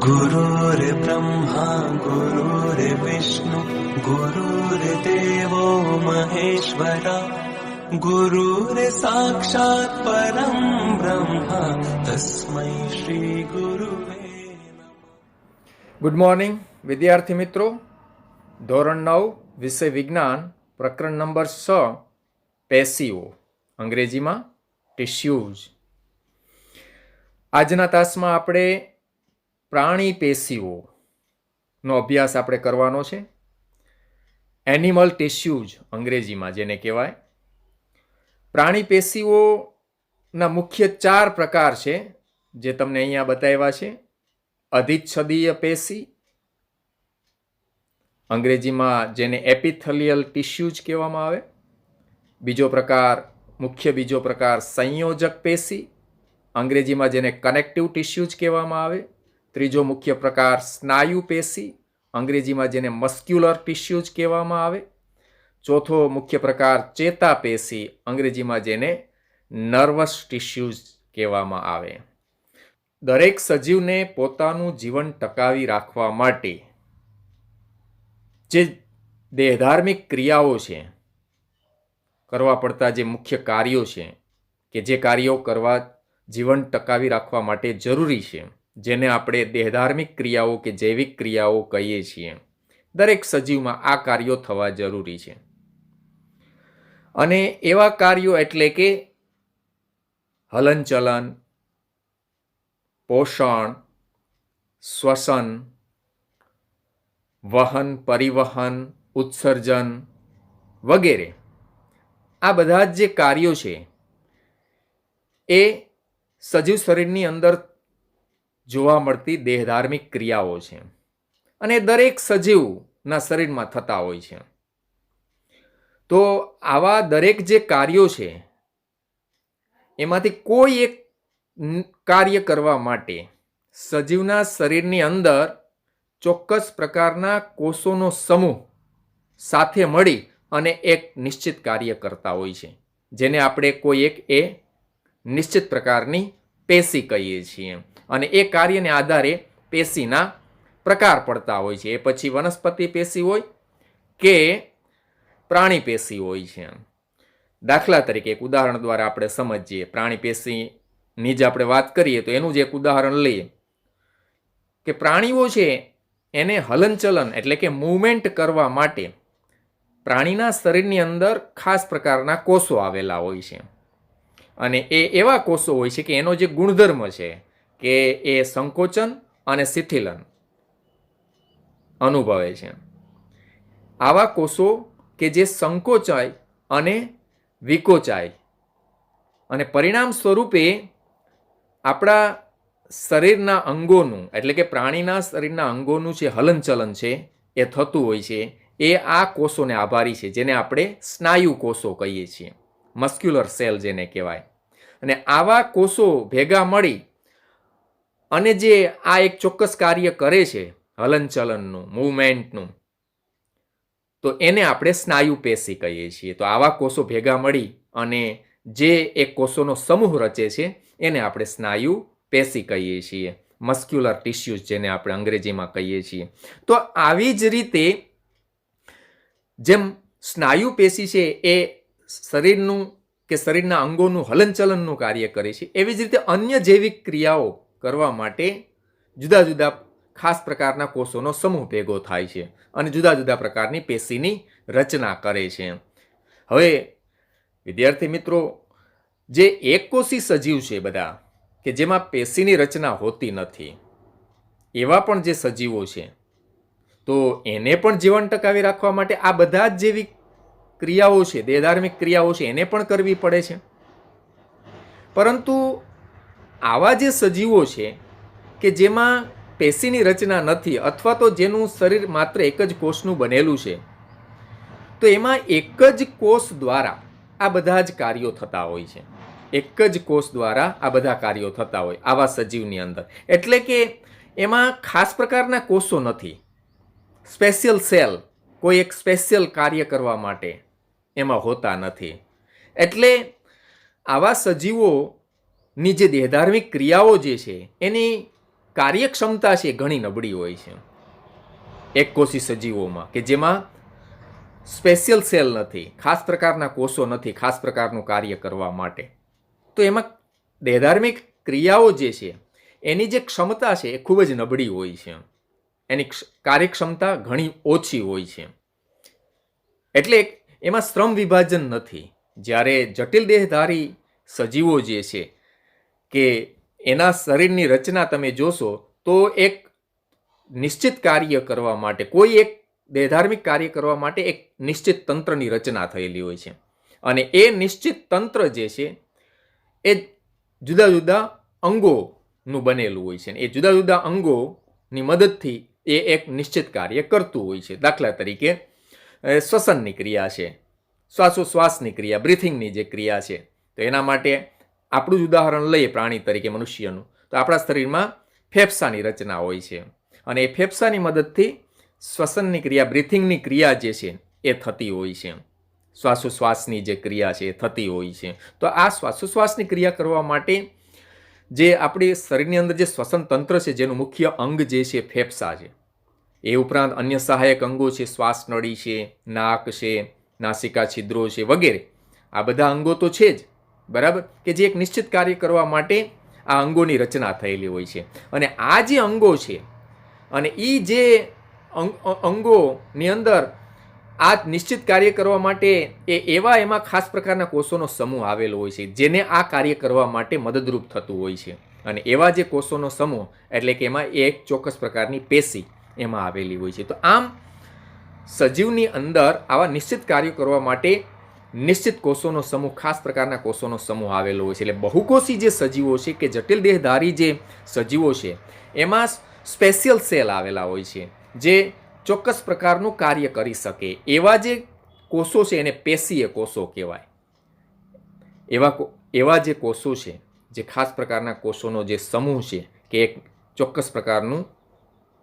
गुरुर्ब्रह्मा गुरुर्विष्णु गुरुर्देवो महेश्वरा गुरुर्साक्षात् परं ब्रह्म तस्मै श्री गुरुवे नमः। ગુડ મોર્નિંગ વિદ્યાર્થી મિત્રો, ધોરણ 9 વિષય વિજ્ઞાન પ્રકરણ નંબર 6 પેશીઓ, અંગ્રેજીમાં ટિશ્યુઝ. આજના તાસમાં આપણે પ્રાણી પેશીઓનો અભ્યાસ આપણે કરવાનો છે. એનિમલ ટિશ્યુઝ અંગ્રેજીમાં જેને કહેવાય. પ્રાણી પેશીઓના મુખ્ય 4 પ્રકાર છે જે તમને અહીંયા બતાવ્યા છે. અધિચ્છદીય પેશી, અંગ્રેજીમાં જેને એપિથેલિયલ ટિશ્યુઝ કહેવામાં આવે. બીજો પ્રકાર સંયોજક પેશી, અંગ્રેજીમાં જેને કનેક્ટિવ ટિશ્યુઝ કહેવામાં આવે. ત્રીજો મુખ્ય પ્રકાર સ્નાયુ પેશી, અંગ્રેજીમાં જેને મસ્ક્યુલર ટિશ્યુઝ કહેવામાં આવે. ચોથો મુખ્ય પ્રકાર ચેતાપેશી, અંગ્રેજીમાં જેને નર્વસ ટિશ્યુઝ કહેવામાં આવે. દરેક સજીવને પોતાનું જીવન ટકાવી રાખવા માટે જે દેહધાર્મિક ક્રિયાઓ છે, કરવા પડતા જે મુખ્ય કાર્યો છે, કે જે કાર્યો કરવા જીવન ટકાવી રાખવા માટે જરૂરી છે, જેને આપણે દેહધાર્મિક ક્રિયાઓ કે જૈવિક ક્રિયાઓ કહીએ છીએ, દરેક સજીવમાં આ કાર્યો થવા જરૂરી છે. અને એવા કાર્યો એટલે કે હલનચલન, પોષણ, શ્વસન, વહન, પરિવહન, ઉત્સર્જન વગેરે, આ બધા જે કાર્યો છે એ સજીવ શરીરની અંદર જોવા મળતી દેહધાર્મિક ક્રિયાઓ છે અને દરેક સજીવના શરીરમાં થતા હોય છે. તો આવા દરેક જે કાર્યો છે એમાંથી કોઈ એક કાર્ય કરવા માટે સજીવના શરીરની અંદર ચોક્કસ પ્રકારના કોષોનો સમૂહ સાથે મળી અને એક નિશ્ચિત કાર્ય કરતા હોય છે, જેને આપણે કોઈ એક એ નિશ્ચિત પ્રકારની પેશી કહીએ છીએ. અને એ કાર્યને આધારે પેશીના પ્રકાર પડતા હોય છે. એ પછી વનસ્પતિ પેશી હોય કે પ્રાણી પેશી હોય છે. દાખલા તરીકે એક ઉદાહરણ દ્વારા આપણે સમજીએ. પ્રાણી પેશીની જ આપણે વાત કરીએ તો એનું જ એક ઉદાહરણ લઈએ કે પ્રાણીઓ છે એને હલનચલન એટલે કે મૂવમેન્ટ કરવા માટે પ્રાણીના શરીરની અંદર ખાસ પ્રકારના કોષો આવેલા હોય છે. અને એ એવા કોષો હોય છે કે એનો જે ગુણધર્મ છે કે એ સંકોચન અને શિથિલન અનુભવે છે. આવા કોષો કે જે સંકોચાય અને વિકોચાય અને પરિણામ સ્વરૂપે આપણા શરીરના અંગોનું એટલે કે પ્રાણીના શરીરના અંગોનું જે હલનચલન છે એ થતું હોય છે. એ આ કોષોને આભારી છે, જેને આપણે સ્નાયુ કોષો કહીએ છીએ, મસ્ક્યુલર સેલ જેને કહેવાય. અને આવા કોષો ભેગા મળી અને જે આ એક ચોક્કસ કાર્ય કરે છે હલનચલનનું, મૂવમેન્ટનું, તો એને આપણે સ્નાયુ પેશી કહીએ છીએ. તો આવા કોષો ભેગા મળી અને જે એક કોષોનો સમૂહ રચે છે એને આપણે સ્નાયુ પેશી કહીએ છીએ, મસ્ક્યુલર ટિશ્યુઝ જેને આપણે અંગ્રેજીમાં કહીએ છીએ. તો આવી જ રીતે જેમ સ્નાયુ પેશી છે એ શરીરનું કે શરીરના અંગોનું હલનચલનનું કાર્ય કરે છે, એવી જ રીતે અન્ય જૈવિક ક્રિયાઓ કરવા માટે જુદા જુદા ખાસ પ્રકારના કોષોનો સમૂહ ભેગો થાય છે અને જુદા જુદા પ્રકારની પેશીની રચના કરે છે. હવે વિદ્યાર્થી મિત્રો, જે એકકોષી સજીવ છે બધા કે જેમાં પેશીની રચના હોતી નથી, એવા પણ જે સજીવો છે તો એને પણ જીવન ટકાવી રાખવા માટે આ બધા જ જેવી ક્રિયાઓ છે, દેહધાર્મિક ક્રિયાઓ છે, એને પણ કરવી પડે છે. પરંતુ આવા જે સજીવો છે કે જેમાં પેશીની રચના નથી અથવા તો જેનું શરીર માત્ર એક જ કોષનું બનેલું છે, તો એમાં એક જ કોષ દ્વારા આ બધા જ કાર્યો થતા હોય છે. એક જ કોષ દ્વારા આ બધા કાર્યો થતા હોય આવા સજીવની અંદર. એટલે કે એમાં ખાસ પ્રકારના કોષો નથી, સ્પેશિયલ સેલ કોઈ એક સ્પેશિયલ કાર્ય કરવા માટે એમાં હોતા નથી. એટલે આવા સજીવોની જે દેહધાર્મિક ક્રિયાઓ જે છે એની કાર્યક્ષમતા છે એ ઘણી નબળી હોય છે એકકોષી સજીવોમાં, કે જેમાં સ્પેશિયલ સેલ નથી, ખાસ પ્રકારના કોષો નથી ખાસ પ્રકારનું કાર્ય કરવા માટે. તો એમાં દેહધાર્મિક ક્રિયાઓ જે છે એની જે ક્ષમતા છે એ ખૂબ જ નબળી હોય છે, એની કાર્યક્ષમતા ઘણી ઓછી હોય છે. એટલે એમાં શ્રમ વિભાજન નથી. જ્યારે જટિલ દેહધારી સજીવો જે છે કે એના શરીરની રચના તમે જોશો તો એક નિશ્ચિત કાર્ય કરવા માટે, કોઈ એક દેહધાર્મિક કાર્ય કરવા માટે એક નિશ્ચિત તંત્રની રચના થયેલી હોય છે. અને એ નિશ્ચિત તંત્ર જે છે એ જુદા જુદા અંગોનું બનેલું હોય છે. એ જુદા જુદા અંગોની મદદથી એ એક નિશ્ચિત કાર્ય કરતું હોય છે. દાખલા તરીકે શ્વસનની ક્રિયા છે, શ્વાસોશ્વાસની ક્રિયા, બ્રીથિંગની જે ક્રિયા છે, તો એના માટે આપણું જ ઉદાહરણ લઈએ પ્રાણી તરીકે મનુષ્યનું, તો આપણા શરીરમાં ફેફસાની રચના હોય છે અને એ ફેફસાની મદદથી શ્વસનની ક્રિયા, બ્રીથિંગની ક્રિયા જે છે એ થતી હોય છે, શ્વાસોશ્વાસની જે ક્રિયા છે એ થતી હોય છે. તો આ શ્વાસોશ્વાસની ક્રિયા કરવા માટે જે આપણી શરીરની અંદર જે શ્વસન તંત્ર છે જેનું મુખ્ય અંગ જે છે ફેફસા છે, એ ઉપરાંત અન્ય સહાયક અંગો છે, શ્વાસ નળી છે, નાક છે, નાસિકા છિદ્રો છે વગેરે. આ બધા અંગો તો છે જ, બરાબર, કે જે એક નિશ્ચિત કાર્ય કરવા માટે આ અંગોની રચના થયેલી હોય છે. અને આ જે અંગો છે અને એ જે અંગોની અંદર આ નિશ્ચિત કાર્ય કરવા માટે એમાં ખાસ પ્રકારના કોષોનો સમૂહ આવેલો હોય છે જેને આ કાર્ય કરવા માટે મદદરૂપ થતું હોય છે. અને એવા જે કોષોનો સમૂહ એટલે કે એમાં એક ચોક્કસ પ્રકારની પેશી એમાં આવેલી હોય છે. તો આમ સજીવની અંદર આવા નિશ્ચિત કાર્યો કરવા માટે નિશ્ચિત કોષોનો સમૂહ, ખાસ પ્રકારના કોષોનો સમૂહ આવેલો હોય છે. એટલે બહુકોષી જે સજીવો છે કે જટિલ દેહધારી જે સજીવો છે એમાં સ્પેશિયલ સેલ આવેલા હોય છે જે ચોક્કસ પ્રકારનું કાર્ય કરી શકે. એવા જે કોષો છે એને પેશીય કોષો કહેવાય. એવા જે કોષો છે, જે ખાસ પ્રકારના કોષોનો જે સમૂહ છે કે એક ચોક્કસ પ્રકારનું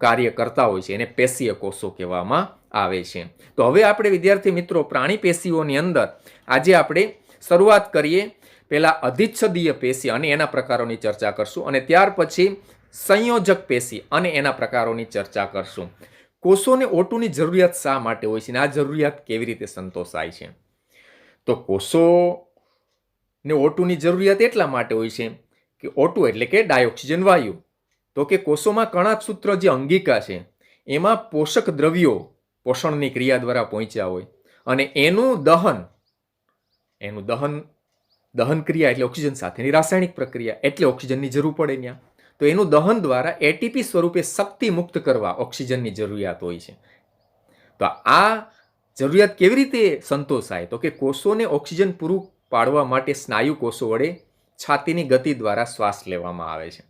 કાર્ય કરતા હોય છે એને પેશીય કોષો કહેવામાં આવે છે. તો હવે આપણે વિદ્યાર્થી મિત્રો પ્રાણી પેશીઓની અંદર આજે આપણે શરૂઆત કરીએ. પહેલા અધિચ્છદીય પેશી અને એના પ્રકારોની ચર્ચા કરશું અને ત્યાર પછી સંયોજક પેશી અને એના પ્રકારોની ચર્ચા કરશું. કોષોને O2ની જરૂરિયાત શા માટે હોય છે અને આ જરૂરિયાત કેવી રીતે સંતોષાય છે? તો કોષોને O2ની જરૂરિયાત એટલા માટે હોય છે કે O2 એટલે કે ડાયોક્સિજન વાયુ. તો કે કોષોમાં કણાભસૂત્ર જે અંગિકા છે એમાં પોષક દ્રવ્યો પોષણની ક્રિયા દ્વારા પહોંચ્યા હોય અને એનું દહન ક્રિયા એટલે ઓક્સિજન સાથેની રાસાયણિક પ્રક્રિયા, એટલે ઓક્સિજનની જરૂર પડે ત્યાં. તો એનું દહન દ્વારા એટીપી સ્વરૂપે શક્તિ મુક્ત કરવા ઓક્સિજનની જરૂરિયાત હોય છે. તો આ જરૂરિયાત કેવી રીતે સંતોષાય? તો કે કોષોને ઓક્સિજન પૂરું પાડવા માટે સ્નાયુ કોષો વડે છાતીની ગતિ દ્વારા શ્વાસ લેવામાં આવે છે.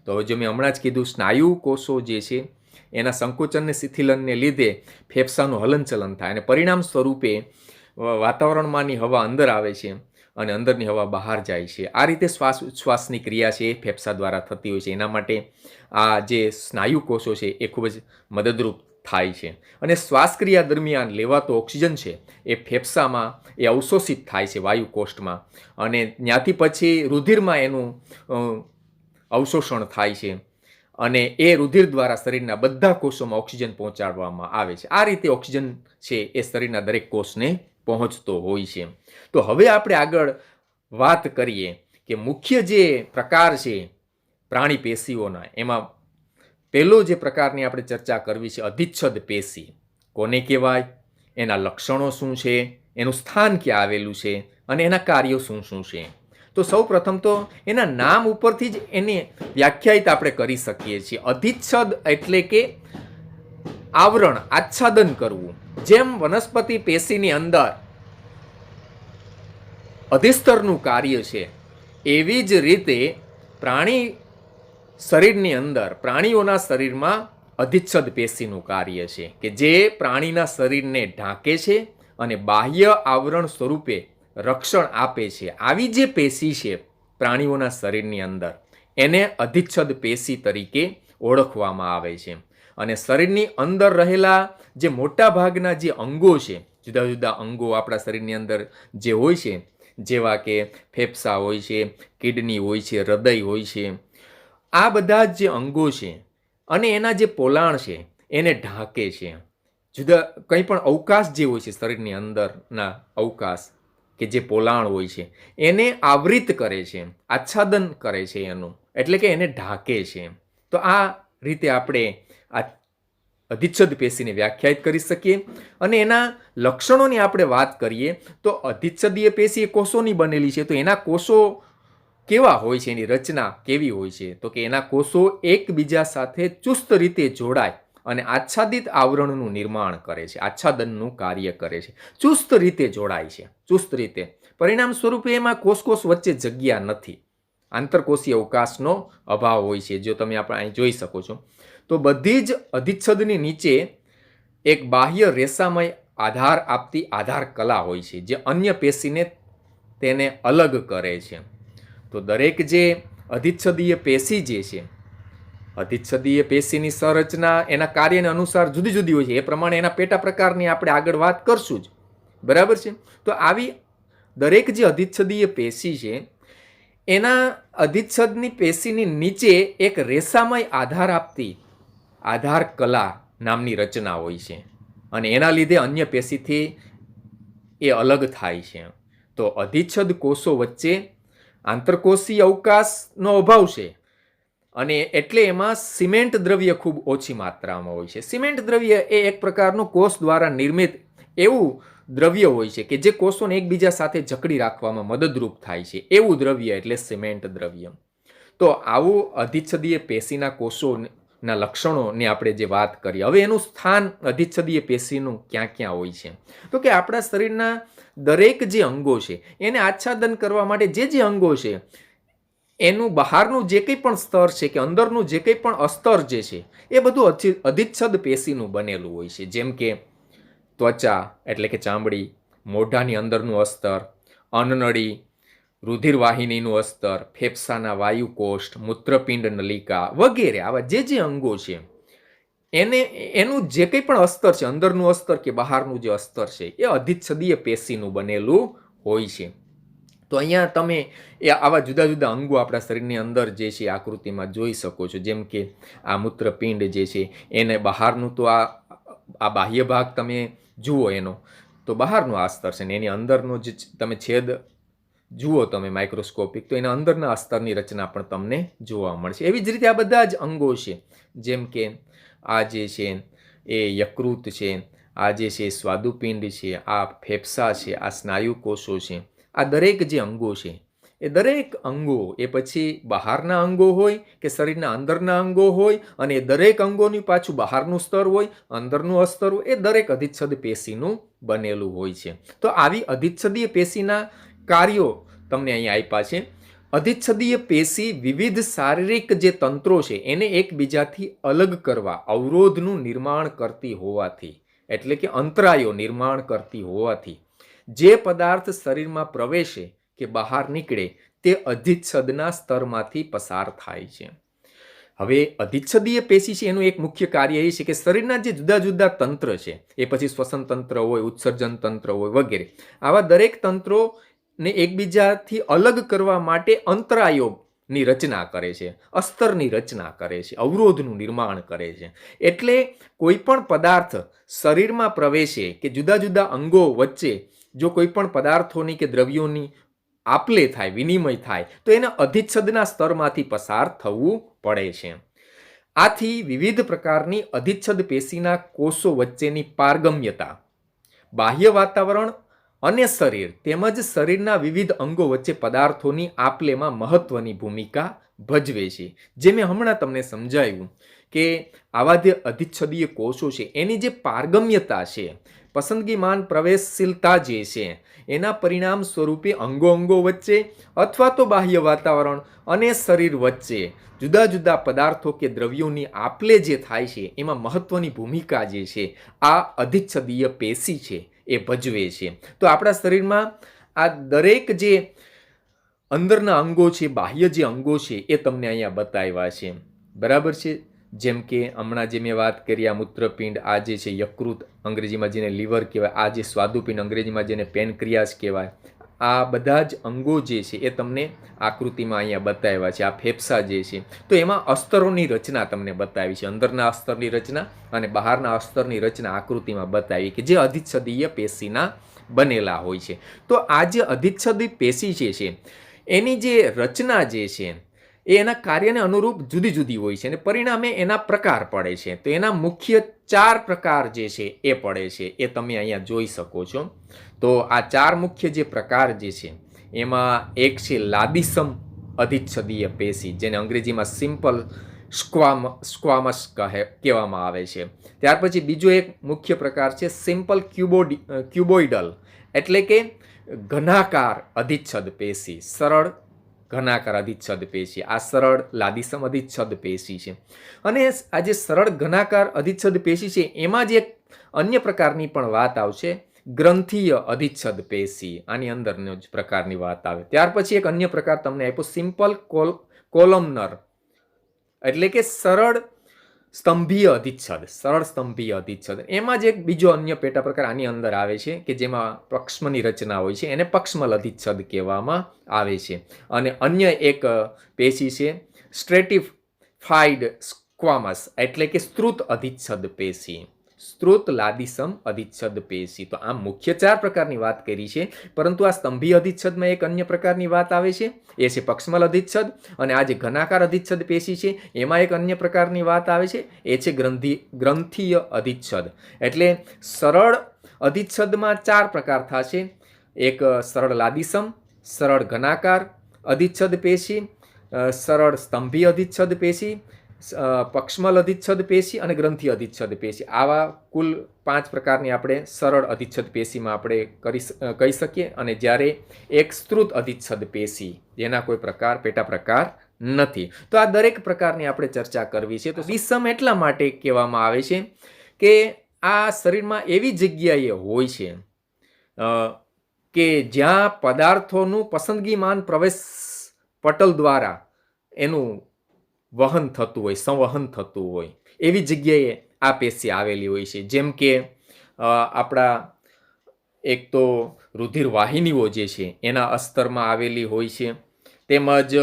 તો જે મેં હમણાં જ કીધું, સ્નાયુ કોષો જે છે એના સંકોચનને શિથિલનને લીધે ફેફસાનું હલનચલન થાય અને પરિણામ સ્વરૂપે વાતાવરણમાંની હવા અંદર આવે છે અને અંદરની હવા બહાર જાય છે. આ રીતે શ્વાસની ક્રિયા છે એ ફેફસા દ્વારા થતી હોય છે. એના માટે આ જે સ્નાયુ કોષો છે એ ખૂબ જ મદદરૂપ થાય છે. અને શ્વાસક્રિયા દરમિયાન લેવાતો ઓક્સિજન છે એ ફેફસામાં એ અવશોષિત થાય છે વાયુકોષ્ઠમાં અને ત્યાંથી પછી રુધિરમાં એનું અવશોષણ થાય છે અને એ રુધિર દ્વારા શરીરના બધા કોષોમાં ઓક્સિજન પહોંચાડવામાં આવે છે. આ રીતે ઓક્સિજન છે એ શરીરના દરેક કોષને પહોંચતો હોય છે. તો હવે આપણે આગળ વાત કરીએ કે મુખ્ય જે પ્રકાર છે પ્રાણી પેશીઓના, એમાં પહેલો જે પ્રકારની આપણે ચર્ચા કરવી છે અધિચ્છદ પેશી. કોને કહેવાય, એના લક્ષણો શું છે, એનું સ્થાન ક્યાં આવેલું છે અને એના કાર્યો શું શું છે? તો સૌ પ્રથમ તો એના નામ ઉપરથી જ એને વ્યાખ્યાયિત આપણે કરી શકીએ છીએ. અધિચ્છદ એટલે કે આવરણ, આચ્છાદન કરવું. જેમ વનસ્પતિ પેશીની અંદર અધિસ્તરનું કાર્ય છે એવી જ રીતે પ્રાણી શરીરની અંદર, પ્રાણીઓના શરીરમાં અધિચ્છદ પેશીનું કાર્ય છે કે જે પ્રાણીના શરીરને ઢાંકે છે અને બાહ્ય આવરણ સ્વરૂપે રક્ષણ આપે છે. આવી જે પેશી છે પ્રાણીઓના શરીરની અંદર એને અધિચ્છદ પેશી તરીકે ઓળખવામાં આવે છે. અને શરીરની અંદર રહેલા જે મોટા ભાગના જે અંગો છે, જુદા જુદા અંગો આપણા શરીરની અંદર જે હોય છે, જેવા કે ફેફસા હોય છે, કિડની હોય છે, હૃદય હોય છે, આ બધા જે અંગો છે અને એના જે પોલાણ છે એને ઢાંકે છે. જુદા કંઈ પણ અવકાશ જે હોય છે શરીરની અંદરના અવકાશ કે જે પોલાણ હોય છે એને આવૃત કરે છે, આચ્છાદન કરે છે એનું, એટલે કે એને ઢાંકે છે. તો આ રીતે આપણે આ અધિચ્છદ પેશીને વ્યાખ્યાયિત કરી શકીએ. અને એના લક્ષણોની આપણે વાત કરીએ તો અધિચ્છદીય પેશી એ કોષોની બનેલી છે. તો એના કોષો કેવા હોય છે, એની રચના કેવી હોય છે? તો કે એના કોષો એકબીજા સાથે ચુસ્ત રીતે જોડાય અને આચ્છાદિત આવરણનું નિર્માણ કરે છે, આચ્છાદનનું કાર્ય કરે છે, ચુસ્ત રીતે જોડાય છે, ચુસ્ત રીતે. પરિણામ સ્વરૂપે એમાં કોષ વચ્ચે જગ્યા નથી, આંતરકોષીય અવકાશનો અભાવ હોય છે, જો તમે આપણે અહીં જોઈ શકો છો. તો બધી જ અધિચ્છદની નીચે એક બાહ્ય રેસામય આધાર આપતી આધાર કલા હોય છે, જે અન્ય પેશીને તેને અલગ કરે છે. તો દરેક જે અધિચ્છદીય પેશી જે છે, અધિચ્છદીય પેશીની સંરચના એના કાર્યને અનુસાર જુદી જુદી હોય છે. એ પ્રમાણે એના પેટા પ્રકારની આપણે આગળ વાત કરશું જ, બરાબર છે. તો આવી દરેક જે અધિચ્છદીય પેશી છે એના અધિચ્છદની પેશીની નીચે એક રેસામય આધાર આપતી આધાર કલા નામની રચના હોય છે અને એના લીધે અન્ય પેશીથી એ અલગ થાય છે. તો અધિચ્છદ કોષો વચ્ચે આંતરકોષીય અવકાશનો અભાવ છે અને એટલે એમાં સિમેન્ટ દ્રવ્ય ખૂબ ઓછી માત્રામાં હોય છે. સિમેન્ટ દ્રવ્ય એ એક પ્રકારનું કોષ દ્વારા નિર્મિત એવું દ્રવ્ય હોય છે કે જે કોષોને એકબીજા સાથે જકડી રાખવામાં મદદરૂપ થાય છે. એવું દ્રવ્ય એટલે સિમેન્ટ દ્રવ્ય. તો આવું અધિચ્છદીય પેશીના કોષોના લક્ષણોની આપણે જે વાત કરી, હવે એનું સ્થાન અધિચ્છદીય પેશીનું ક્યાં ક્યાં હોય છે? તો કે આપણા શરીરના દરેક જે અંગો છે એને આચ્છાદન કરવા માટે જે અંગો છે એનું બહારનું જે કંઈ પણ સ્તર છે કે અંદરનું જે કંઈ પણ અસ્તર જે છે એ બધું અધિચ્છદ પેશીનું બનેલું હોય છે. જેમ કે ત્વચા એટલે કે ચામડી, મોઢાની અંદરનું અસ્તર, અન્નનળી, રુધિરવાહિનીનું અસ્તર, ફેફસાના વાયુકોષ્ઠ, મૂત્રપિંડ નલિકા વગેરે આવા જે અંગો છે એનું જે કંઈ પણ અસ્તર છે, અંદરનું અસ્તર કે બહારનું જે અસ્તર છે એ અધિચ્છદીય પેશીનું બનેલું હોય છે. તો અહીંયા તમે એ આવા જુદા જુદા અંગો આપણા શરીરની અંદર જે છે આકૃતિમાં જોઈ શકો છો. જેમ કે આ મૂત્રપિંડ જે છે એને બહારનું તો આ બાહ્ય ભાગ તમે જુઓ એનો તો બહારનું આ અસ્તર છે ને એની અંદરનો જે તમે છેદ જુઓ તમે માઇક્રોસ્કોપિક તો એના અંદરના અસ્તરની રચના પણ તમને જોવા મળશે. એવી જ રીતે આ બધા જ અંગો છે, જેમ કે આ જે છે એ યકૃત છે, આ જે છે સ્વાદુપિંડ છે, આ ફેફસા છે, આ સ્નાયુ કોષો છે. આ દરેક જે અંગો છે એ દરેક અંગો એ પછી બહારના અંગો હોય કે શરીરના અંદરના અંગો હોય અને એ દરેક અંગોની પાછું બહારનું સ્તર હોય, અંદરનું અસ્તર હોય, એ દરેક અધિચ્છદ પેશીનું બનેલું હોય છે. તો આવી અધિચ્છદીય પેશીના કાર્યો તમને અહીંયા આપ્યા છે. અધિચ્છદીય પેશી વિવિધ શારીરિક જે તંત્રો છે એને એકબીજાથી અલગ કરવા અવરોધનું નિર્માણ કરતી હોવાથી, એટલે કે અંતરાયો નિર્માણ કરતી હોવાથી જે પદાર્થ શરીરમાં પ્રવેશે કે બહાર નીકળે તે અધિચ્છદના સ્તરમાંથી પસાર થાય છે. હવે અધિચ્છદીય પેશી છે એનું એક મુખ્ય કાર્ય એ છે કે શરીરના જે જુદા જુદા તંત્ર છે એ પછી શ્વસન તંત્ર હોય, ઉત્સર્જન તંત્ર હોય વગેરે, આવા દરેક તંત્રોને એકબીજાથી અલગ કરવા માટે અંતરાયોની રચના કરે છે, અસ્તરની રચના કરે છે, અવરોધનું નિર્માણ કરે છે. એટલે કોઈ પણ પદાર્થ શરીરમાં પ્રવેશે કે જુદા જુદા અંગો વચ્ચે જો કોઈ પણ પદાર્થોની કે દ્રવ્યોની આપલે થાય, વિનિમય થાય તો એને અધિચ્છદના સ્તરમાંથી પસાર થવું પડે છે. આથી વિવિધ પ્રકારની અધિચ્છદ પેશીના કોષો વચ્ચેની પારગમ્યતા બાહ્ય વાતાવરણ અને શરીર તેમજ શરીરના વિવિધ અંગો વચ્ચે પદાર્થોની આપલેમાં મહત્વની ભૂમિકા ભજવે છે. જે મેં હમણાં તમને સમજાવ્યું કે આવા જે અધિચ્છદીય કોષો છે એની જે પારગમ્યતા છે, પસંદગીમાન પ્રવેશશીલતા જે છે એના પરિણામ સ્વરૂપે અંગો વચ્ચે અથવા તો બાહ્ય વાતાવરણ અને શરીર વચ્ચે જુદા જુદા પદાર્થો કે દ્રવ્યોની આપલે જે થાય છે એમાં મહત્વની ભૂમિકા જે છે આ અધિચ્છદીય પેશી છે એ ભજવે છે. તો આપણા શરીરમાં આ દરેક જે અંદરના અંગો છે, બાહ્ય જે અંગો છે એ તમને અહીંયા બતાવ્યા છે, બરાબર છે. જેમ કે હમણાં જે મેં વાત કરી, આ મૂત્રપિંડ, આ જે છે યકૃત અંગ્રેજીમાં જેને લીવર કહેવાય, આ જે સ્વાદુપિંડ અંગ્રેજીમાં જેને પેનક્રિયાસ કહેવાય, આ બધા જ અંગો જે છે એ તમને આકૃતિમાં અહીંયા બતાવ્યા છે. આ ફેફસા જે છે તો એમાં અસ્તરોની રચના તમને બતાવી છે, અંદરના અસ્તરની રચના અને બહારના અસ્તરની રચના આકૃતિમાં બતાવી કે જે અધિચ્છદીય પેશીના બનેલા હોય છે. તો આ જે અધિચ્છદી પેશી છે એની જે રચના જે છે એ એના કાર્યને અનુરૂપ જુદી જુદી હોય છે અને પરિણામે એના પ્રકાર પડે છે. તો એના મુખ્ય 4 પ્રકાર જે છે એ પડે છે, એ તમે અહીંયા જોઈ શકો છો. તો આ 4 મુખ્ય જે પ્રકાર જે છે એમાં એક છે લાદીસમ અધિચ્છદીય પેશી, જેને અંગ્રેજીમાં સિમ્પલ સ્ક્વામસ કહેવામાં આવે છે. ત્યાર પછી બીજો એક મુખ્ય પ્રકાર છે સિમ્પલ ક્યુબોઇડલ, એટલે કે ઘનાકાર અધિચ્છદ પેશી, સરળ ઘનાકાર અધિચ્છદ પેશી. આ સરળ લાદીસમ અધિચ્છદ પેશી છે. અને આ જે સરળ ઘનાકાર અધિચ્છદ પેશી છે એમાં જ એક અન્ય પ્રકારની પણ વાત આવશે, ગ્રંથીય અધિચ્છદ પેશી. આની અંદરનો જ પ્રકારની વાત આવે. ત્યાર પછી એક અન્ય પ્રકાર તમને આપ્યો સિમ્પલ કોલમનર, એટલે કે સરળ સ્તંભીય અધિચ્છદ, સરળ સ્તંભીય અધિચ્છદ. એમાં જ એક બીજો અન્ય પેટા પ્રકાર આની અંદર આવે છે કે જેમાં પક્ષમની રચના હોય છે, એને પક્ષમલ અધિચ્છદ કહેવામાં આવે છે. અને અન્ય એક પેશી છે સ્ટ્રેટિફાઈડ સ્ક્વામસ, એટલે કે સ્ત્રુત અધિચ્છદ પેશી, સ્ત્રુત લાદીસમ અધિચ્છદ પેશી. તો આમ મુખ્ય 4 પ્રકારની વાત કરી છે, પરંતુ આ સ્તંભીય અધિચ્છદમાં એક અન્ય પ્રકારની વાત આવે છે, એ છે પક્ષમલ અધિચ્છદ. અને આ જે ઘનાકાર અધિચ્છદ પેશી છે એમાં એક અન્ય પ્રકારની વાત આવે છે, એ છે ગ્રંથીય અધિચ્છદ. એટલે સરળ અધિચ્છદમાં 4 પ્રકાર થશે, એક સરળ લાદીસમ, સરળ ઘનાકાર અધિચ્છદ પેશી, સરળ સ્તંભીય અધિચ્છદ પેશી, પક્ષમલ અધિચ્છદ પેશી અને ગ્રંથીય અધિચ્છદ પેશી. આવા કુલ 5 પ્રકારની આપણે સરળ અધિચ્છદ પેશીમાં આપણે કહી શકીએ. અને જ્યારે એક સ્ત્રુત અધિચ્છદ પેશી, જેના કોઈ પ્રકાર પેટા પ્રકાર નથી. તો આ દરેક પ્રકારની આપણે ચર્ચા કરવી છે. તો લાદીસમ એટલા માટે કહેવામાં આવે છે કે આ શરીરમાં એવી જગ્યાએ હોય છે કે જ્યાં પદાર્થોનું પસંદગીમાન પ્રવેશ પટલ દ્વારા એનું વહન થતું હોય, સંવહન થતું હોય, એવી જગ્યાએ આ પેશી આવેલી હોય છે. જેમ કે આપણા એક તો રુધિર વાહિનીઓ જે છે એના અસ્તરમાં આવેલી હોય છે. તેમજ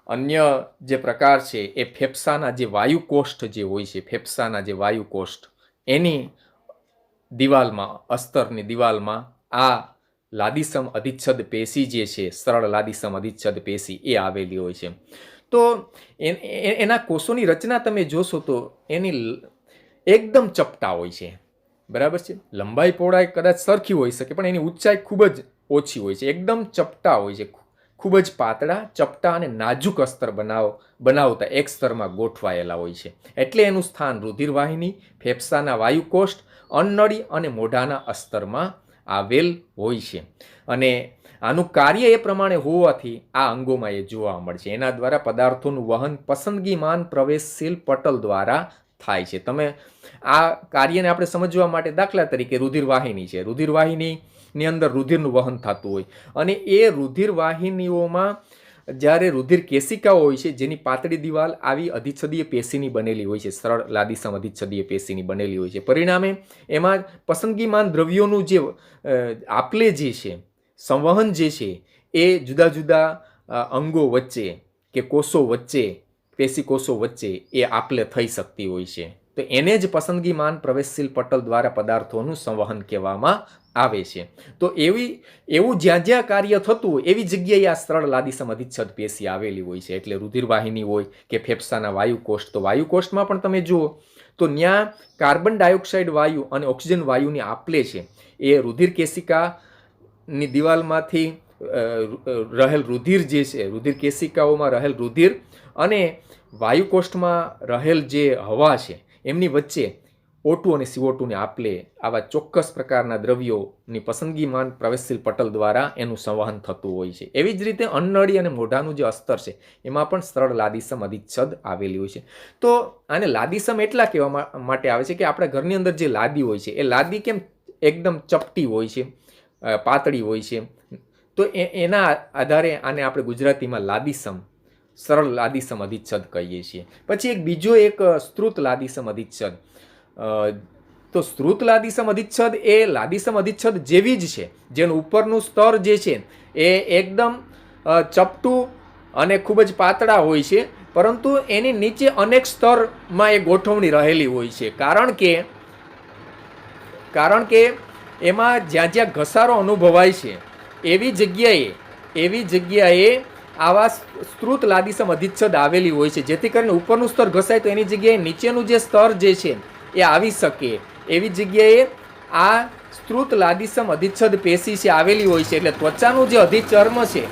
અન્ય જે પ્રકાર છે એ ફેફસાના જે વાયુકોષ્ઠ જે હોય છે, ફેફસાના જે વાયુકોષ્ઠ એની દિવાલમાં, અસ્તરની દિવાલમાં આ લાદીસમ અધિચ્છદ પેશી જે છે, સરળ લાદીસમ અધિચ્છદ પેશી એ આવેલી હોય છે. તો એના કોષોની રચના તમે જોશો તો એની એકદમ ચપટા હોય છે, બરાબર છે. લંબાઈ પહોળાઈ કદાચ સરખી હોઈ શકે, પણ એની ઊંચાઈ ખૂબ જ ઓછી હોય છે. એકદમ ચપટા હોય છે, ખૂબ જ પાતળા, ચપટા અને નાજુક અસ્તર બનાવતા એક સ્તરમાં ગોઠવાયેલા હોય છે. એટલે એનું સ્થાન રુધિરવાહિની, ફેફસાના વાયુકોષ્ઠ, અન્નળી અને મોઢાના અસ્તરમાં આવેલ હોય છે. અને આનું કાર્ય એ પ્રમાણે હોવાથી આ અંગોમાં એ જોવા મળશે. એના દ્વારા પદાર્થોનું વહન પસંદગીમાન પ્રવેશશીલ પટલ દ્વારા થાય છે. તમે આ કાર્યને આપણે સમજવા માટે દાખલા તરીકે રુધિરવાહિની છે, રુધિરવાહિનીની અંદર રુધિરનું વહન થતું હોય અને એ રુધિરવાહિનીઓમાં જ્યારે રુધિર કેશિકાઓ હોય છે જેની પાતળી દિવાલ આવી અધિચ્છદીય પેશીની બનેલી હોય છે, સરળ લાદીસમ અધિચ્છદીય પેશીની બનેલી હોય છે. પરિણામે એમાં પસંદગીમાન દ્રવ્યોનું જે આપલે જે છે, સંવહન જે છે એ જુદા જુદા અંગો વચ્ચે કે કોષો વચ્ચે, પેશી કોષો વચ્ચે એ આપલે થઈ શકતી હોય છે. તો એને જ પસંદગીમાન પ્રવેશશીલ પટલ દ્વારા પદાર્થોનું સંવહન કહેવામાં આવે છે. તો એવું જ્યાં જ્યાં કાર્ય થતું હોય એવી જગ્યાએ આ સરળ લાદીસમ અધિચ્છદ પેશી આવેલી હોય છે. એટલે રુધિરવાહિની હોય કે ફેફસાના વાયુકોષ્ઠ, તો વાયુકોષ્ઠમાં પણ તમે જુઓ તો ત્યાં કાર્બન ડાયોક્સાઇડ વાયુ અને ઓક્સિજન વાયુની આપલે છે એ રુધિર કેશિકાની દિવાલમાંથી રહેલ રુધિર જે છે, રુધિર કેશિકાઓમાં રહેલ રુધિર અને વાયુકોષ્ઠમાં રહેલ જે હવા છે એમની વચ્ચે O2 અને CO2 ને આપલે આવા ચોક્કસ પ્રકારના દ્રવ્યોની પસંદગીમાન પ્રવેશશીલ પટલ દ્વારા એનું સંવહન થતું હોય છે. એવી જ રીતે અન્નળી અને મોઢાનું જે અસ્તર છે એમાં પણ સરળ લાદીસમ અધિચ્છદ આવેલી હોય છે. તો આને લાદીસમ એટલા કહેવા માટે આવે છે કે આપણા ઘરની અંદર જે લાદી હોય છે એ લાદી કેમ એકદમ ચપટી હોય છે, પાતળી હોય છે. તો એના આધારે આને આપણે ગુજરાતીમાં લાદીસમ, સરળ લાદીસમ અધિચ્છદ કહીએ છીએ. પછી એક બીજો એક સ્ત્રુત લાદીસમ અધિચ્છદ તો શ્રુત લાદીસમ અધિચ્છદ એ લાદીસમ અધિચ્છદ જેવી જ છે, જેનું ઉપરનું સ્તર જે છે એ એકદમ ચપટું અને ખૂબ જ પાતળા હોય છે, પરંતુ એની નીચે અનેક સ્તરમાં એ ગોઠવણી રહેલી હોય છે, કારણ કે એમાં જ્યાં જ્યાં ઘસારો અનુભવાય છે એવી જગ્યાએ આવા શ્રુત લાદીસમ અધિચ્છદ આવેલી હોય છે, જેથી કરીને ઉપરનું સ્તર ઘસાય તો એની જગ્યાએ નીચેનું જે સ્તર જે છે એ આવી શકે એવી જગ્યાએ આ શ્રુત લાદીસમ અધિચ્છદ પેશી છે આવેલી હોય છે. એટલે ત્વચાનું જે અધિચર્મ છે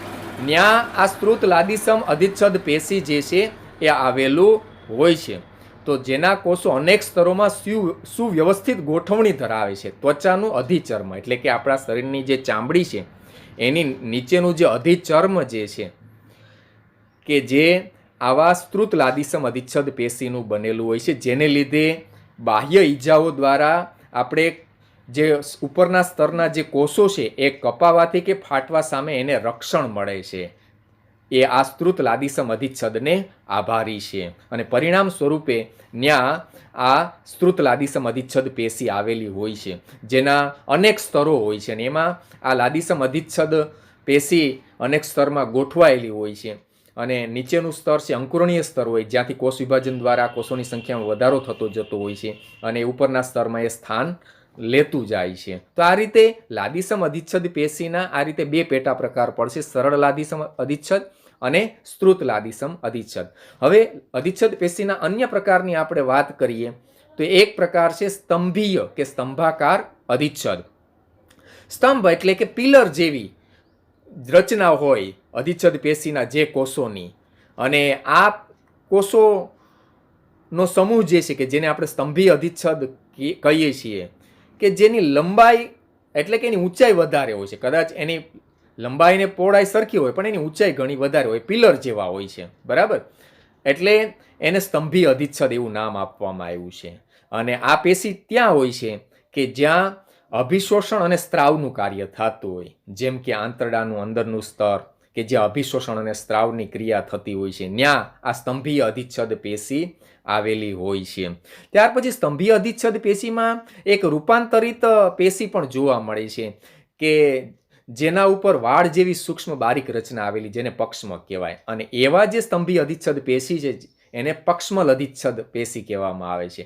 ત્યાં આ શ્રુત લાદીસમ અધિચ્છદ પેશી જે છે એ આવેલું હોય છે. તો જેના કોષો અનેક સ્તરોમાં સુવ્યવસ્થિત ગોઠવણી ધરાવે છે. ત્વચાનું અધિચર્મ એટલે કે આપણા શરીરની જે ચામડી છે એની નીચેનું જે અધિચર્મ જે છે કે જે આવા શ્રુત લાદીસમ અધિચ્છદ પેશીનું બનેલું હોય છે, જેને લીધે બાહ્ય ઈજાઓ દ્વારા આપણે જે ઉપરના સ્તરના જે કોષો છે એ કપાવાથી કે ફાટવા સામે એને રક્ષણ મળે છે. એ આ શ્રુત લાદીસમ અધિચ્છદને આભારી છે અને પરિણામ સ્વરૂપે ત્યાં આ શ્રુત લાદીસમ અધિચ્છદ પેશી આવેલી હોય છે, જેના અનેક સ્તરો હોય છે અને એમાં આ લાદીસમ અધિચ્છદ પેશી અનેક સ્તરમાં ગોઠવાયેલી હોય છે. અને નીચેનું સ્તર છે અંકુરણીય સ્તર હોય, જ્યાંથી કોષ વિભાજન દ્વારા કોષોની સંખ્યામાં વધારો થતો જતો હોય છે અને ઉપરના સ્તરમાં એ સ્થાન લેતું જાય છે. તો આ રીતે લાદીસમ અધિચ્છદ પેશીના આ રીતે બે પેટા પ્રકાર પડશે, સરળ લાદીસમ અધિચ્છદ અને શ્રુત લાદીસમ અધિચ્છદ. હવે અધિચ્છદ પેશીના અન્ય પ્રકારની આપણે વાત કરીએ તો એક પ્રકાર છે સ્તંભીય કે સ્તંભાકાર અધિચ્છદ. સ્તંભ એટલે કે પિલર જેવી રચના હોય અધિચ્છદ પેશીના જે કોષોની, અને આ કોષોનો સમૂહ જે છે કે જેને આપણે સ્તંભીય અધિચ્છદ કહીએ છીએ, કે જેની લંબાઈ એટલે કે એની ઊંચાઈ વધારે હોય છે. કદાચ એની લંબાઈ ને પહોળાઈ સરખી હોય પણ એની ઊંચાઈ ઘણી વધારે હોય, પિલર જેવા હોય છે, બરાબર. એટલે એને સ્તંભીય અધિચ્છદ એવું નામ આપવામાં આવ્યું છે. અને આ પેશી ત્યાં હોય છે કે જ્યાં અભિશોષણ અને સ્ત્રાવનું કાર્ય થતું હોય, જેમ કે આંતરડાનું અંદરનું સ્તર કે જ્યાં અભિશોષણ અને સ્ત્રાવની ક્રિયા થતી હોય છે, ત્યાં આ સ્તંભીય અધિચ્છદ પેશી આવેલી હોય છે. ત્યાર પછી સ્તંભીય અધિચ્છદ પેશીમાં એક રૂપાંતરિત પેશી પણ જોવા મળે છે કે જેના ઉપર વાળ જેવી સૂક્ષ્મ બારીક રચના આવેલી, જેને પક્ષમ કહેવાય. અને એવા જે સ્તંભીય અધિચ્છદ પેશી છે એને પક્ષમલ અધિચ્છદ પેશી કહેવામાં આવે છે.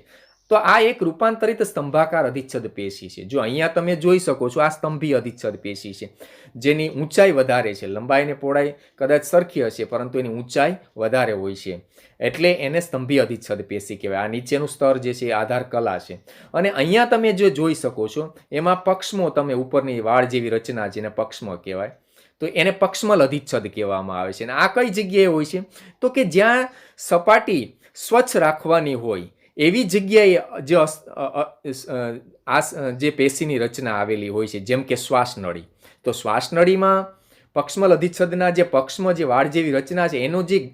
તો આ એક રૂપાંતરિત સ્તંભાકાર અધિચ્છદ પેશી છે. જો અહીંયા તમે જોઈ શકો છો, આ સ્તંભીય અધિચ્છદ પેશી છે જેની ઊંચાઈ વધારે છે, લંબાઈ ને પહોળાઈ કદાચ સરખી હશે પરંતુ એની ઊંચાઈ વધારે હોય છે, એટલે એને સ્તંભીય અધિચ્છદ પેશી કહેવાય. આ નીચેનું સ્તર જે છે એ આધાર કલા છે. અને અહીંયા તમે જે જોઈ શકો છો એમાં પક્ષમો, તમે ઉપરની વાળ જેવી રચના જેને પક્ષમો કહેવાય, તો એને પક્ષમલ અધિચ્છદ કહેવામાં આવે છે. અને આ કઈ જગ્યાએ હોય છે તો કે જ્યાં સપાટી સ્વચ્છ રાખવાની હોય એવી જગ્યાએ જે પેશીની રચના આવેલી હોય છે, જેમ કે શ્વાસનળી. તો શ્વાસનળીમાં પક્ષમલ અધિચ્છદના જે પક્ષમ જે વાળ જેવી રચના છે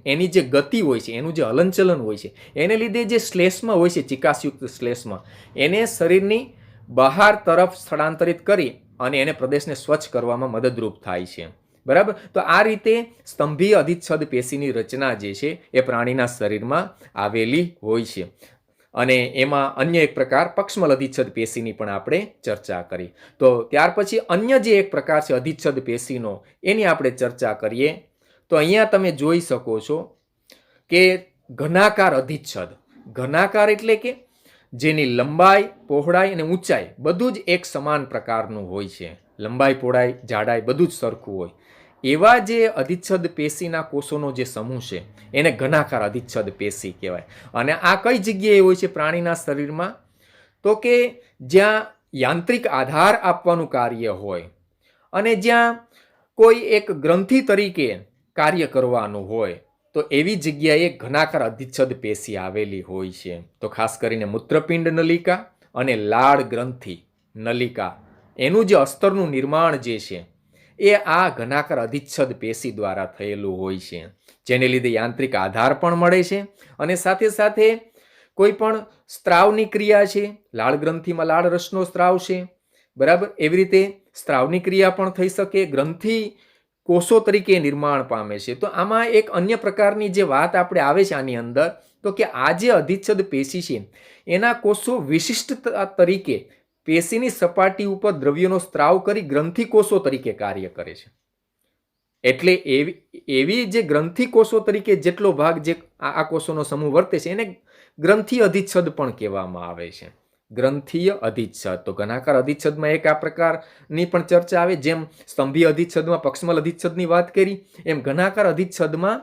એની જે ગતિ હોય છે, એનું જે હલનચલન હોય છે, એને લીધે જે શ્લેષ્મ હોય છે, ચિકાસયુક્ત શ્લેષ્મ, એને શરીરની બહાર તરફ સ્થળાંતરિત કરી અને એને પ્રદેશને સ્વચ્છ કરવામાં મદદરૂપ થાય છે, બરાબર. તો આ રીતે સ્તંભીય અધિચ્છદ પેશીની રચના જે છે એ પ્રાણીના શરીરમાં આવેલી હોય છે. અને એમાં અન્ય એક પ્રકાર પક્ષમલ અધિચ્છદ પેશીની પણ આપણે ચર્ચા કરી. તો ત્યાર પછી અન્ય જે એક પ્રકાર છે અધિચ્છદ પેશીનો, એની આપણે ચર્ચા કરીએ તો અહીંયા તમે જોઈ શકો છો કે ઘનાકાર અધિચ્છદ. ઘનાકાર એટલે કે જેની લંબાઈ, પહોળાઈ અને ઊંચાઈ બધું જ એક સમાન પ્રકારનું હોય છે, લંબાઈ, પહોળાઈ, જાડાઈ બધું જ સરખું હોય. એવા જે અધિચ્છદ પેશીના કોષોનો જે સમૂહ છે એને ઘનાકાર અધિચ્છદ પેશી કહેવાય. અને આ કઈ જગ્યાએ હોય છે પ્રાણીના શરીરમાં? તો કે જ્યાં યાંત્રિક આધાર આપવાનું કાર્ય હોય અને જ્યાં કોઈ એક ગ્રંથિ તરીકે કાર્ય કરવાનું હોય, તો એવી જગ્યાએ ઘનાકાર અધિચ્છદ પેશી આવેલી હોય છે. તો ખાસ કરીને મૂત્રપિંડ નલિકા અને લાળ ગ્રંથિ નલિકા, એનું જે અસ્તરનું નિર્માણ જે છે એ આ ઘનાકાર અધિચ્છદ પેશી દ્વારા થયેલું હોય છે, જેને લીધે યાંત્રિક આધાર પણ મળે છે અને સાથે સાથે કોઈ પણ સ્ત્રાવની ક્રિયા છે, લાળ ગ્રંથિમાં લાળ રસનો સ્ત્રાવ છે, બરાબર, એવી રીતે સ્ત્રાવની ક્રિયા પણ થઈ શકે, ગ્રંથિ કોષો તરીકે નિર્માણ પામે છે. તો આમાં એક અન્ય પ્રકારની જે વાત આપણે આવે છે આની અંદર, તો કે આ જે અધિચ્છદ પેશી છે એના કોષો વિશિષ્ટ તરીકે પેશીની સપાટી ઉપર દ્રવ્યનો સ્ત્રાવ કરી ગ્રંથિ કોષો તરીકે કાર્ય કરે છે. એટલે એવી જે ગ્રંથિ કોષો તરીકે જેટલો ભાગ જે આ કોષોનો સમૂહ વર્તે છે એને ગ્રંથિ અધિચ્છદ પણ કહેવામાં આવે છે. ગ્રંથિય અધિચ્છદ. તો ઘનાકાર અધિચ્છદમાં એક આ પ્રકારની પણ ચર્ચા આવે. જેમ સ્તંભીય અધિચ્છદમાં પક્ષમલ અધિચ્છદની વાત કરી, એમ ઘનાકાર અધિચ્છદમાં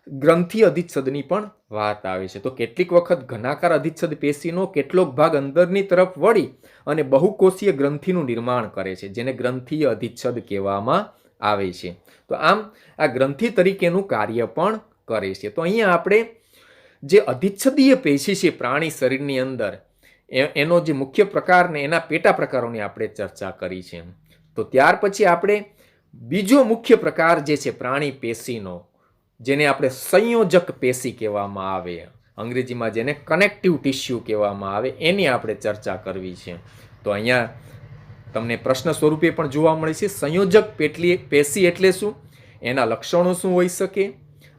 ગ્રંથિ અધિચ્છદની પણ વાત આવે છે. તો કેટલીક વખત ઘનાકાર અધિચ્છદ પેશીનો કેટલોક ભાગ અંદરની તરફ વળી અને બહુકોષીય ગ્રંથિનું નિર્માણ કરે છે, જેને ગ્રંથિય અધિચ્છદ કહેવામાં આવે છે. તો આમ આ ગ્રંથિ તરીકેનું કાર્ય પણ કરે છે. તો અહીંયા આપણે જે અધિચ્છદીય પેશી છે પ્રાણી શરીરની અંદર, એનો જે મુખ્ય પ્રકાર ને એના પેટા પ્રકારોની આપણે ચર્ચા કરી છે. તો ત્યાર પછી આપણે બીજો મુખ્ય પ્રકાર જે છે પ્રાણી પેશીનો, જેને આપણે સંયોજક પેશી કહેવામાં આવે, અંગ્રેજીમાં જેને કનેક્ટિવ ટિશ્યુ કહેવામાં આવે, એની આપણે ચર્ચા કરવી છે. તો અહીંયા તમને પ્રશ્ન સ્વરૂપે પણ જોવા મળે છે, સંયોજક પેશી એટલે શું, એના લક્ષણો શું હોઈ શકે,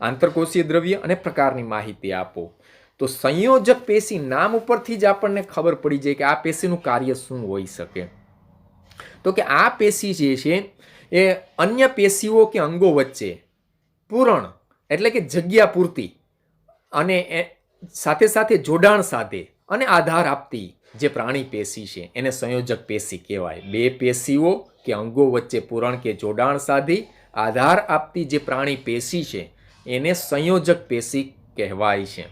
આંતરકોષીય દ્રવ્ય અને પ્રકારની માહિતી આપો. તો સંયોજક પેશી નામ ઉપરથી જ આપણને ખબર પડી જાય કે આ પેશીનું કાર્ય શું હોઈ શકે. તો કે આ પેશી જે છે એ અન્ય પેશીઓ કે અંગો વચ્ચે પૂરણ એટલે કે જગ્યા પૂરતી અને સાથે સાથે જોડાણ સાધે અને આધાર આપતી જે પ્રાણી પેશી છે એને સંયોજક પેશી કહેવાય. બે પેશીઓ કે અંગો વચ્ચે પૂરણ કે જોડાણ સાધી આધાર આપતી જે પ્રાણી પેશી છે એને સંયોજક પેશી કહેવાય છે.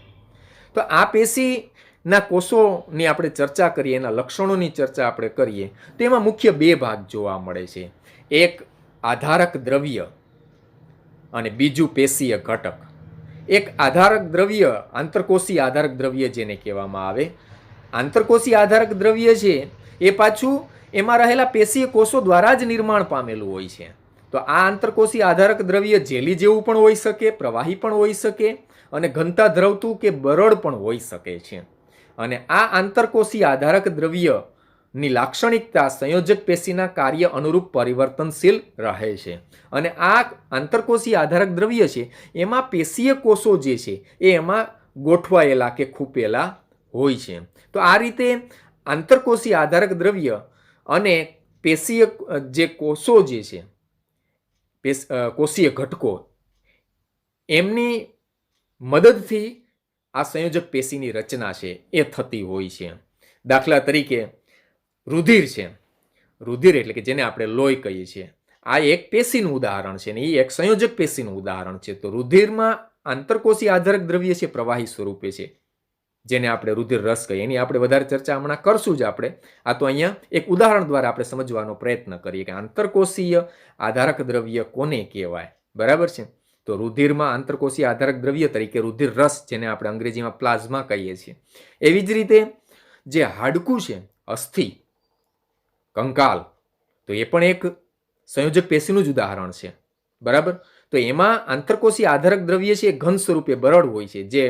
તો આ પેશીના કોષોની આપણે ચર્ચા કરીએ, એના લક્ષણોની ચર્ચા આપણે કરીએ તો એમાં મુખ્ય બે ભાગ જોવા મળે છે. એક આધારક દ્રવ્ય અને બીજું પેશીય ઘટક. એક આધારક દ્રવ્ય, આંતરકોષીય આધારક દ્રવ્ય જેને કહેવામાં આવે. આંતરકોષીય આધારક દ્રવ્ય છે એ પાછું એમાં રહેલા પેશીય કોષો દ્વારા જ નિર્માણ પામેલું હોય છે. તો આ આંતરકોષીય આધારક દ્રવ્ય જેલી જેવું પણ હોઈ શકે, પ્રવાહી પણ હોઈ શકે અને ઘનતા ધરાવતું કે બરડ પણ હોઈ શકે છે. અને આ આંતરકોષીય આધારક દ્રવ્યની લાક્ષણિકતા સંયોજક પેશીના કાર્ય અનુરૂપ પરિવર્તનશીલ રહે છે. અને આ આંતરકોષીય આધારક દ્રવ્ય છે એમાં પેશીય કોષો જે છે એ એમાં ગોઠવાયેલા કે ખૂપેલા હોય છે. તો આ રીતે આંતરકોષીય આધારક દ્રવ્ય અને પેશીય જે કોષો જે છે, કોષીય ઘટકો, એમની મદદથી આ સંયોજક પેશીની રચના છે એ થતી હોય છે. દાખલા તરીકે રુધિર છે. રુધિર એટલે કે જેને આપણે લોહી કહીએ છીએ, આ એક પેશીનું ઉદાહરણ છે ને એ એક સંયોજક પેશીનું ઉદાહરણ છે. તો રુધિરમાં આંતરકોષીય આધારક દ્રવ્ય છે, પ્રવાહી સ્વરૂપે છે, જેને આપણે રુધિર રસ કહીએ. એની આપણે વધારે ચર્ચા હમણાં કરશું જ આપણે. આ તો અહીંયા એક ઉદાહરણ દ્વારા આપણે સમજવાનો પ્રયત્ન કરીએ કે આંતરકોષીય આધારક દ્રવ્ય કોને કહેવાય. બરાબર છે. તો રુધિરમાં આંતરકોષીય આધારક દ્રવ્ય તરીકે રુધિર રસ, જેને આપણે અંગ્રેજીમાં પ્લાઝમા કહીએ છીએ. એવી જ રીતે જે હાડકું છે, અસ્થિ, કંકાલ, તો એ પણ એક સંયોજક પેશીનું જ ઉદાહરણ છે. બરાબર. તો એમાં આંતરકોષીય આધારક દ્રવ્ય છે એ ઘન સ્વરૂપે બરડ હોય છે, જે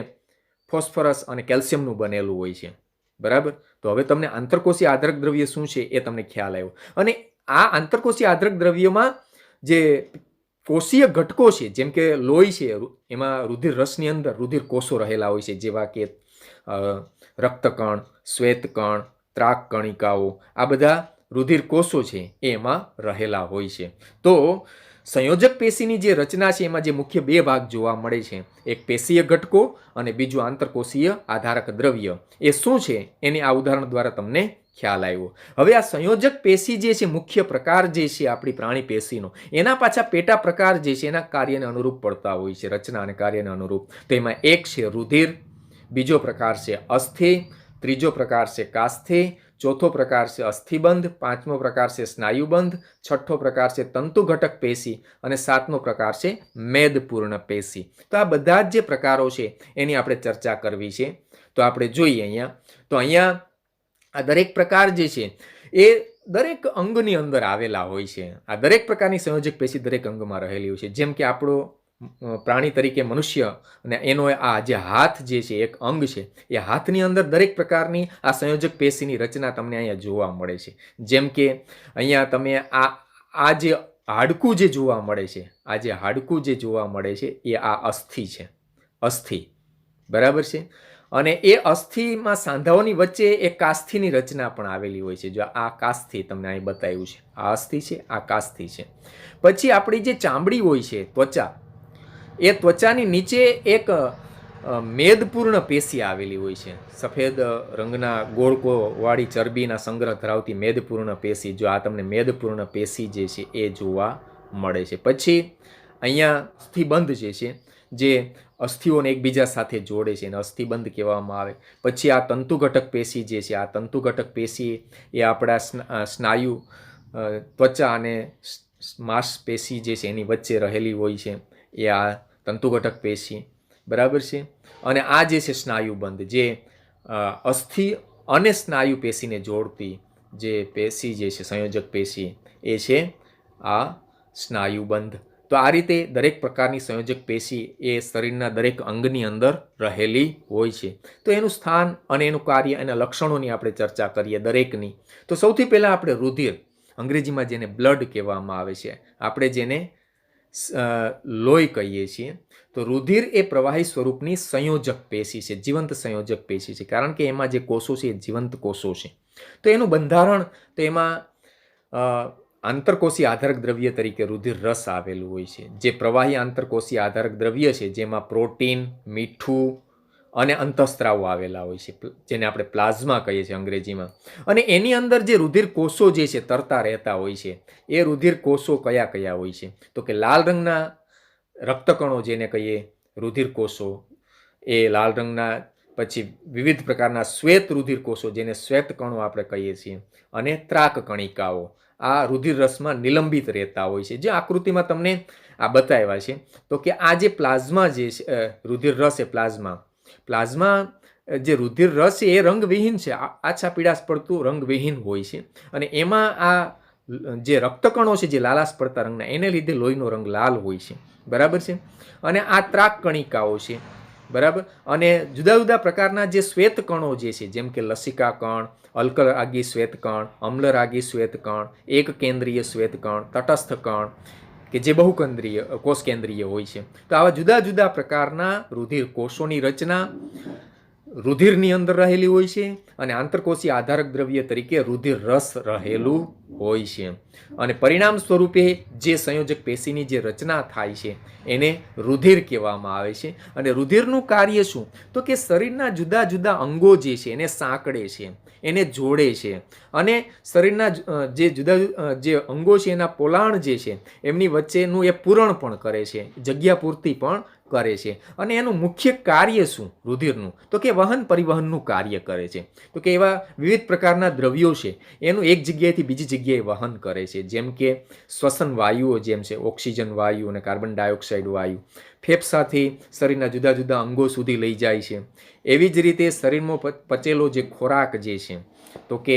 ફોસ્ફરસ અને કેલ્શિયમનું બનેલું હોય છે. બરાબર. તો હવે તમને આંતરકોષીય આધારક દ્રવ્ય શું છે એ તમને ખ્યાલ આવ્યો. અને આ આંતરકોષીય આધારક દ્રવ્યમાં જે કોષીય ઘટકો છે, જેમ કે લોહી છે, એમાં રુધિર રસની અંદર રુધિર કોષો રહેલા હોય છે, જેવા કે રક્તકણ, શ્વેતકણ, ત્રાક કણિકાઓ, આ બધા રુધિર કોષો છે એ એમાં રહેલા હોય છે. તો સંયોજક પેશીની જે રચના છે એમાં જે મુખ્ય બે ભાગ જોવા મળે છે, એક પેશીય ઘટકો અને બીજું આંતરકોષીય આધારક દ્રવ્ય. એ શું છે એની આ ઉદાહરણ દ્વારા તમને ખ્યાલ આવ્યો. હવે આ સંયોજક પેશી જે છે, મુખ્ય પ્રકાર જે છે આપણી પ્રાણી પેશીનો, એના પાછા પેટા પ્રકાર જે છે એના કાર્યને અનુરૂપ પડતા હોય છે, રચના અને કાર્યને અનુરૂપ. તો એમાં એક છે રુધિર, બીજો પ્રકાર છે અસ્થિ, ત્રીજો પ્રકાર છે કાસ્થિ, ચોથો પ્રકાર છે અસ્થિબંધ, પાંચમો પ્રકાર છે સ્નાયુબંધ, છઠ્ઠો પ્રકાર છે તંતુ ઘટક પેશી અને સાતમો પ્રકાર છે મેદપૂર્ણ પેશી. તો આ બધા જ જે પ્રકારો છે એની આપણે ચર્ચા કરવી છે. તો આપણે જોઈએ અહીંયા. તો અહીંયા આ દરેક પ્રકાર જે છે એ દરેક અંગની અંદર આવેલા હોય છે. આ દરેક પ્રકારની સંયોજક પેશી દરેક અંગમાં રહેલી હોય છે. જેમ કે આપણો પ્રાણી તરીકે મનુષ્ય અને એનો આ જે હાથ જે છે એક અંગ છે, એ હાથની અંદર દરેક પ્રકારની આ સંયોજક પેશીની રચના તમને અહીંયા જોવા મળે છે. જેમ કે અહીંયા તમે આ જે હાડકું જે જોવા મળે છે, આ જે હાડકું જે જોવા મળે છે એ આ અસ્થિ છે, અસ્થિ, બરાબર છે. અને એ અસ્થિમાં સાંધાઓની વચ્ચે એક કાસ્થિની રચના પણ આવેલી હોય છે. જો આ કાસ્થિ તમને અહીં બતાવ્યું છે, આ અસ્થિ છે, આ કાસ્થિ છે. પછી આપણી જે ચામડી હોય છે, ત્વચા, એ ત્વચાની નીચે એક મેદપૂર્ણ પેશી આવેલી હોય છે, સફેદ રંગના ગોળકોવાળી ચરબીના સંગ્રહ ધરાવતી મેદપૂર્ણ પેશી. જો આ તમને મેદપૂર્ણ પેશી જે છે એ જોવા મળે છે. પછી અહીંયા અસ્થિબંધ જે છે, જે અસ્થિઓને એકબીજા સાથે જોડે છે, એને અસ્થિબંધ કહેવામાં આવે. પછી આ તંતુઘટક પેશી જે છે, આ તંતુઘટક પેશી એ આપણા સ્નાયુ, ત્વચા અને માંસપેશી જે છે એની વચ્ચે રહેલી હોય છે, એ આ તંતુઘટક પેશી, બરાબર છે. અને આ જે છે સ્નાયુબંધ, જે અસ્થિ અને સ્નાયુ પેશીને જોડતી જે પેશી જે છે, સંયોજક પેશી, એ છે આ સ્નાયુબંધ. તો આ રીતે દરેક પ્રકારની સંયોજક પેશી એ શરીરના દરેક અંગની અંદર રહેલી હોય છે. તો એનું સ્થાન અને એનું કાર્ય, એના લક્ષણોની આપણે ચર્ચા કરીએ દરેકની. તો સૌથી પહેલાં આપણે રુધિર, અંગ્રેજીમાં જેને બ્લડ કહેવામાં આવે છે, આપણે જેને લોહી કહીએ છીએ. તો રુધિર એ પ્રવાહી સ્વરૂપની સંયોજક પેશી છે, જીવંત સંયોજક પેશી છે, કારણ કે એમાં જે કોષો છે એ જીવંત કોષો છે. તો એનું બંધારણ, તો એમાં આંતરકોષીય આધારક દ્રવ્ય તરીકે રુધિર રસ આવેલું હોય છે, જે પ્રવાહી આંતરકોષીય આધારક દ્રવ્ય છે, જેમાં પ્રોટીન, મીઠું અને અંતઃસ્ત્રાવો આવેલા હોય છે, જેને આપણે પ્લાઝમા કહીએ છીએ અંગ્રેજીમાં. અને એની અંદર જે રુધિર કોષો જે છે તરતા રહેતા હોય છે, એ રુધિર કોષો કયા કયા હોય છે? તો કે લાલ રંગના રક્તકણો જેને કહીએ રુધિર કોષો, એ લાલ રંગના. પછી વિવિધ પ્રકારના શ્વેત રુધિર કોષો જેને શ્વેત કણો આપણે કહીએ છીએ, અને ત્રાક કણિકાઓ આ રુધિર રસમાં નિલંબિત રહેતા હોય છે, જે આકૃતિમાં તમને આ બતાવ્યા છે. તો કે આ જે પ્લાઝમા જે છે, રુધિર રસ એ પ્લાઝમા જે રુધિર રસ છે એ રંગવિહીન છે, આછા પીળાશ પડતું રંગવિહીન હોય છે. અને એમાં આ જે રક્તકણો છે જે લાલાશ પડતા રંગના, એને લીધે લોહીનો રંગ લાલ હોય છે, બરાબર છે. અને આ ત્રાક કણિકાઓ છે, બરાબર. અને જુદા જુદા પ્રકારના જે શ્વેત કણો જે છે, જેમ કે લસિકા કણ, અલ્કરાગી શ્વેત કણ, અમ્લરાગી શ્વેત કણ, એક કેન્દ્રીય શ્વેત કણ, તટસ્થ કણ, કે જે બહુકેન્દ્રીય કોષ કેન્દ્રીય હોય છે. તો આવા જુદા જુદા પ્રકારના રુધિર કોષોની રચના રુધિરની અંદર રહેલી હોય છે, અને આંતરકોષીય આધારક દ્રવ્ય તરીકે રુધિર રસ રહેલું હોય છે. અને પરિણામ સ્વરૂપે જે સંયોજક પેશીની જે રચના થાય છે એને રુધિર કહેવામાં આવે છે. અને રુધિરનું કાર્ય શું? તો કે શરીરના જુદા જુદા અંગો જે છે એને સાંકળે છે, એને જોડે છે, અને શરીરના જે જુદા જે અંગો છે એના પોલાણ જે છે એમની વચ્ચેનું એ પૂરણ પણ કરે છે, જગ્યા પૂર્તિ પણ કરે છે. અને એનું મુખ્ય કાર્ય શું રુધિરનું? તો કે વહન પરિવહનનું કાર્ય કરે છે. તો કે એવા વિવિધ પ્રકારના દ્રવ્યો છે એનું એક જગ્યાએથી બીજી જગ્યાએ વહન કરે છે, જેમ કે શ્વસન વાયુઓ, જેમ છે ઓક્સિજન વાયુ અને કાર્બન ડાયોક્સાઇડ વાયુ, ફેફસાથી શરીરના જુદા જુદા અંગો સુધી લઈ જાય છે. એવી જ રીતે શરીરમાં પચેલો જે ખોરાક જે છે, તો કે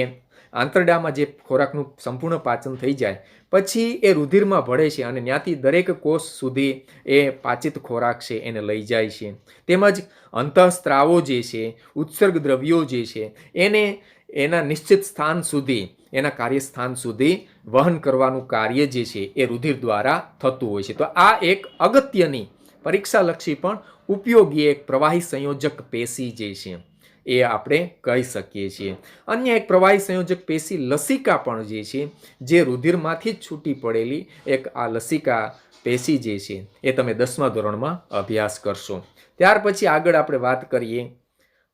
આંતરડામાં જે ખોરાકનું સંપૂર્ણ પાચન થઈ જાય પછી એ રુધિરમાં ભળે છે, અને ત્યાંથી દરેક કોષ સુધી એ પાચિત ખોરાક છે એને લઈ જાય છે. તેમજ અંતઃસ્ત્રાવો જે છે, ઉત્સર્ગ દ્રવ્યો જે છે, એને એના નિશ્ચિત સ્થાન સુધી, એના કાર્યસ્થાન સુધી વહન કરવાનું કાર્ય જે છે એ રુધિર દ્વારા થતું હોય છે. તો આ એક અગત્યની પરીક્ષાલક્ષી પણ ઉપયોગી એક પ્રવાહી સંયોજક પેશી જે છે એ આપણે કહી શકીએ છીએ. અન્ય એક પ્રવાહી સંયોજક પેશી લસિકા પણ જે છે, જે રુધિરમાંથી જ છૂટી પડેલી એક આ લસિકા પેશી જે છે એ તમે 10મા ધોરણમાં અભ્યાસ કરશો. ત્યાર પછી આગળ આપણે વાત કરીએ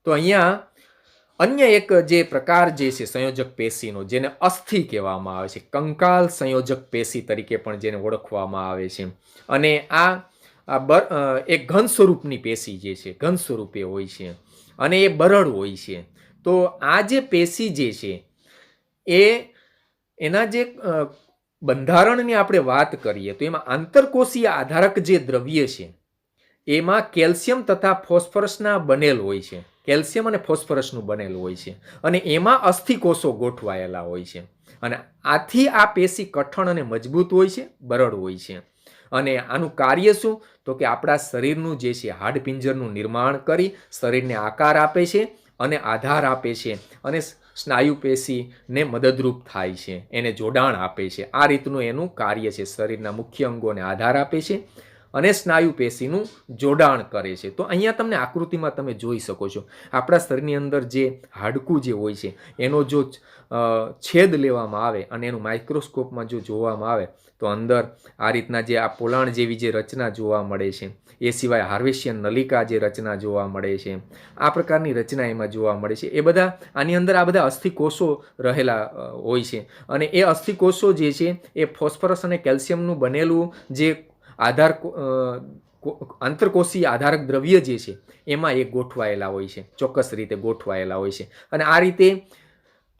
તો અહીંયા અન્ય એક જે પ્રકાર જે છે સંયોજક પેશીનો, જેને અસ્થિ કહેવામાં આવે છે, કંકાલ સંયોજક પેશી તરીકે પણ જેને ઓળખવામાં આવે છે. અને આ એક ઘન સ્વરૂપની પેશી જે છે, ઘન સ્વરૂપે હોય છે, અને એ બરડ હોય છે. તો આ જે પેશી જે છે એ એના જે બંધારણની આપણે વાત કરીએ તો એમાં આંતરકોષીય આધારક જે દ્રવ્ય છે એમાં કેલ્શિયમ તથા ફોસ્ફરસના બનેલ હોય છે, કેલ્શિયમ અને ફોસ્ફરસનું બનેલું હોય છે. અને એમાં અસ્થિકોષો ગોઠવાયેલા હોય છે. અને આથી આ પેશી કઠણ અને મજબૂત હોય છે, બરડ હોય છે. અને આનું કાર્ય શું? તો કે આપણા શરીરનું જે છે હાડપિંજરનું નિર્માણ કરી શરીરને આકાર આપે છે, અને આધાર આપે છે અને સ્નાયુ પેશીને મદદરૂપ થાય છે, એને જોડાણ આપે છે. આ રીતનું એનું કાર્ય છે. શરીરના મુખ્ય અંગોને આધાર આપે છે અને સ્નાયુ પેશીનું જોડાણ કરે છે. તો અહીંયા તમને આકૃતિમાં તમે જોઈ શકો છો, આપણા શરીરની અંદર જે હાડકું જે હોય છે એનો જો છેદ લેવામાં આવે અને એનું માઇક્રોસ્કોપમાં જો જોવામાં આવે તો અંદર આ રીતના જે આ પોલાણ જેવી જે રચના જોવા મળે છે. એ સિવાય હાર્વેશિયન નલિકા જે રચના જોવા મળે છે, આ પ્રકારની રચના એમાં જોવા મળે છે. એ બધા આની અંદર આ બધા અસ્થિકોષો રહેલા હોય છે અને એ અસ્થિકોષો જે છે એ ફોસ્ફરસ અને કેલ્શિયમનું બનેલું જે આધાર આંતરકોષીય આધારક દ્રવ્ય જે છે એમાં એ ગોઠવાયેલા હોય છે, ચોક્કસ રીતે ગોઠવાયેલા હોય છે. અને આ રીતે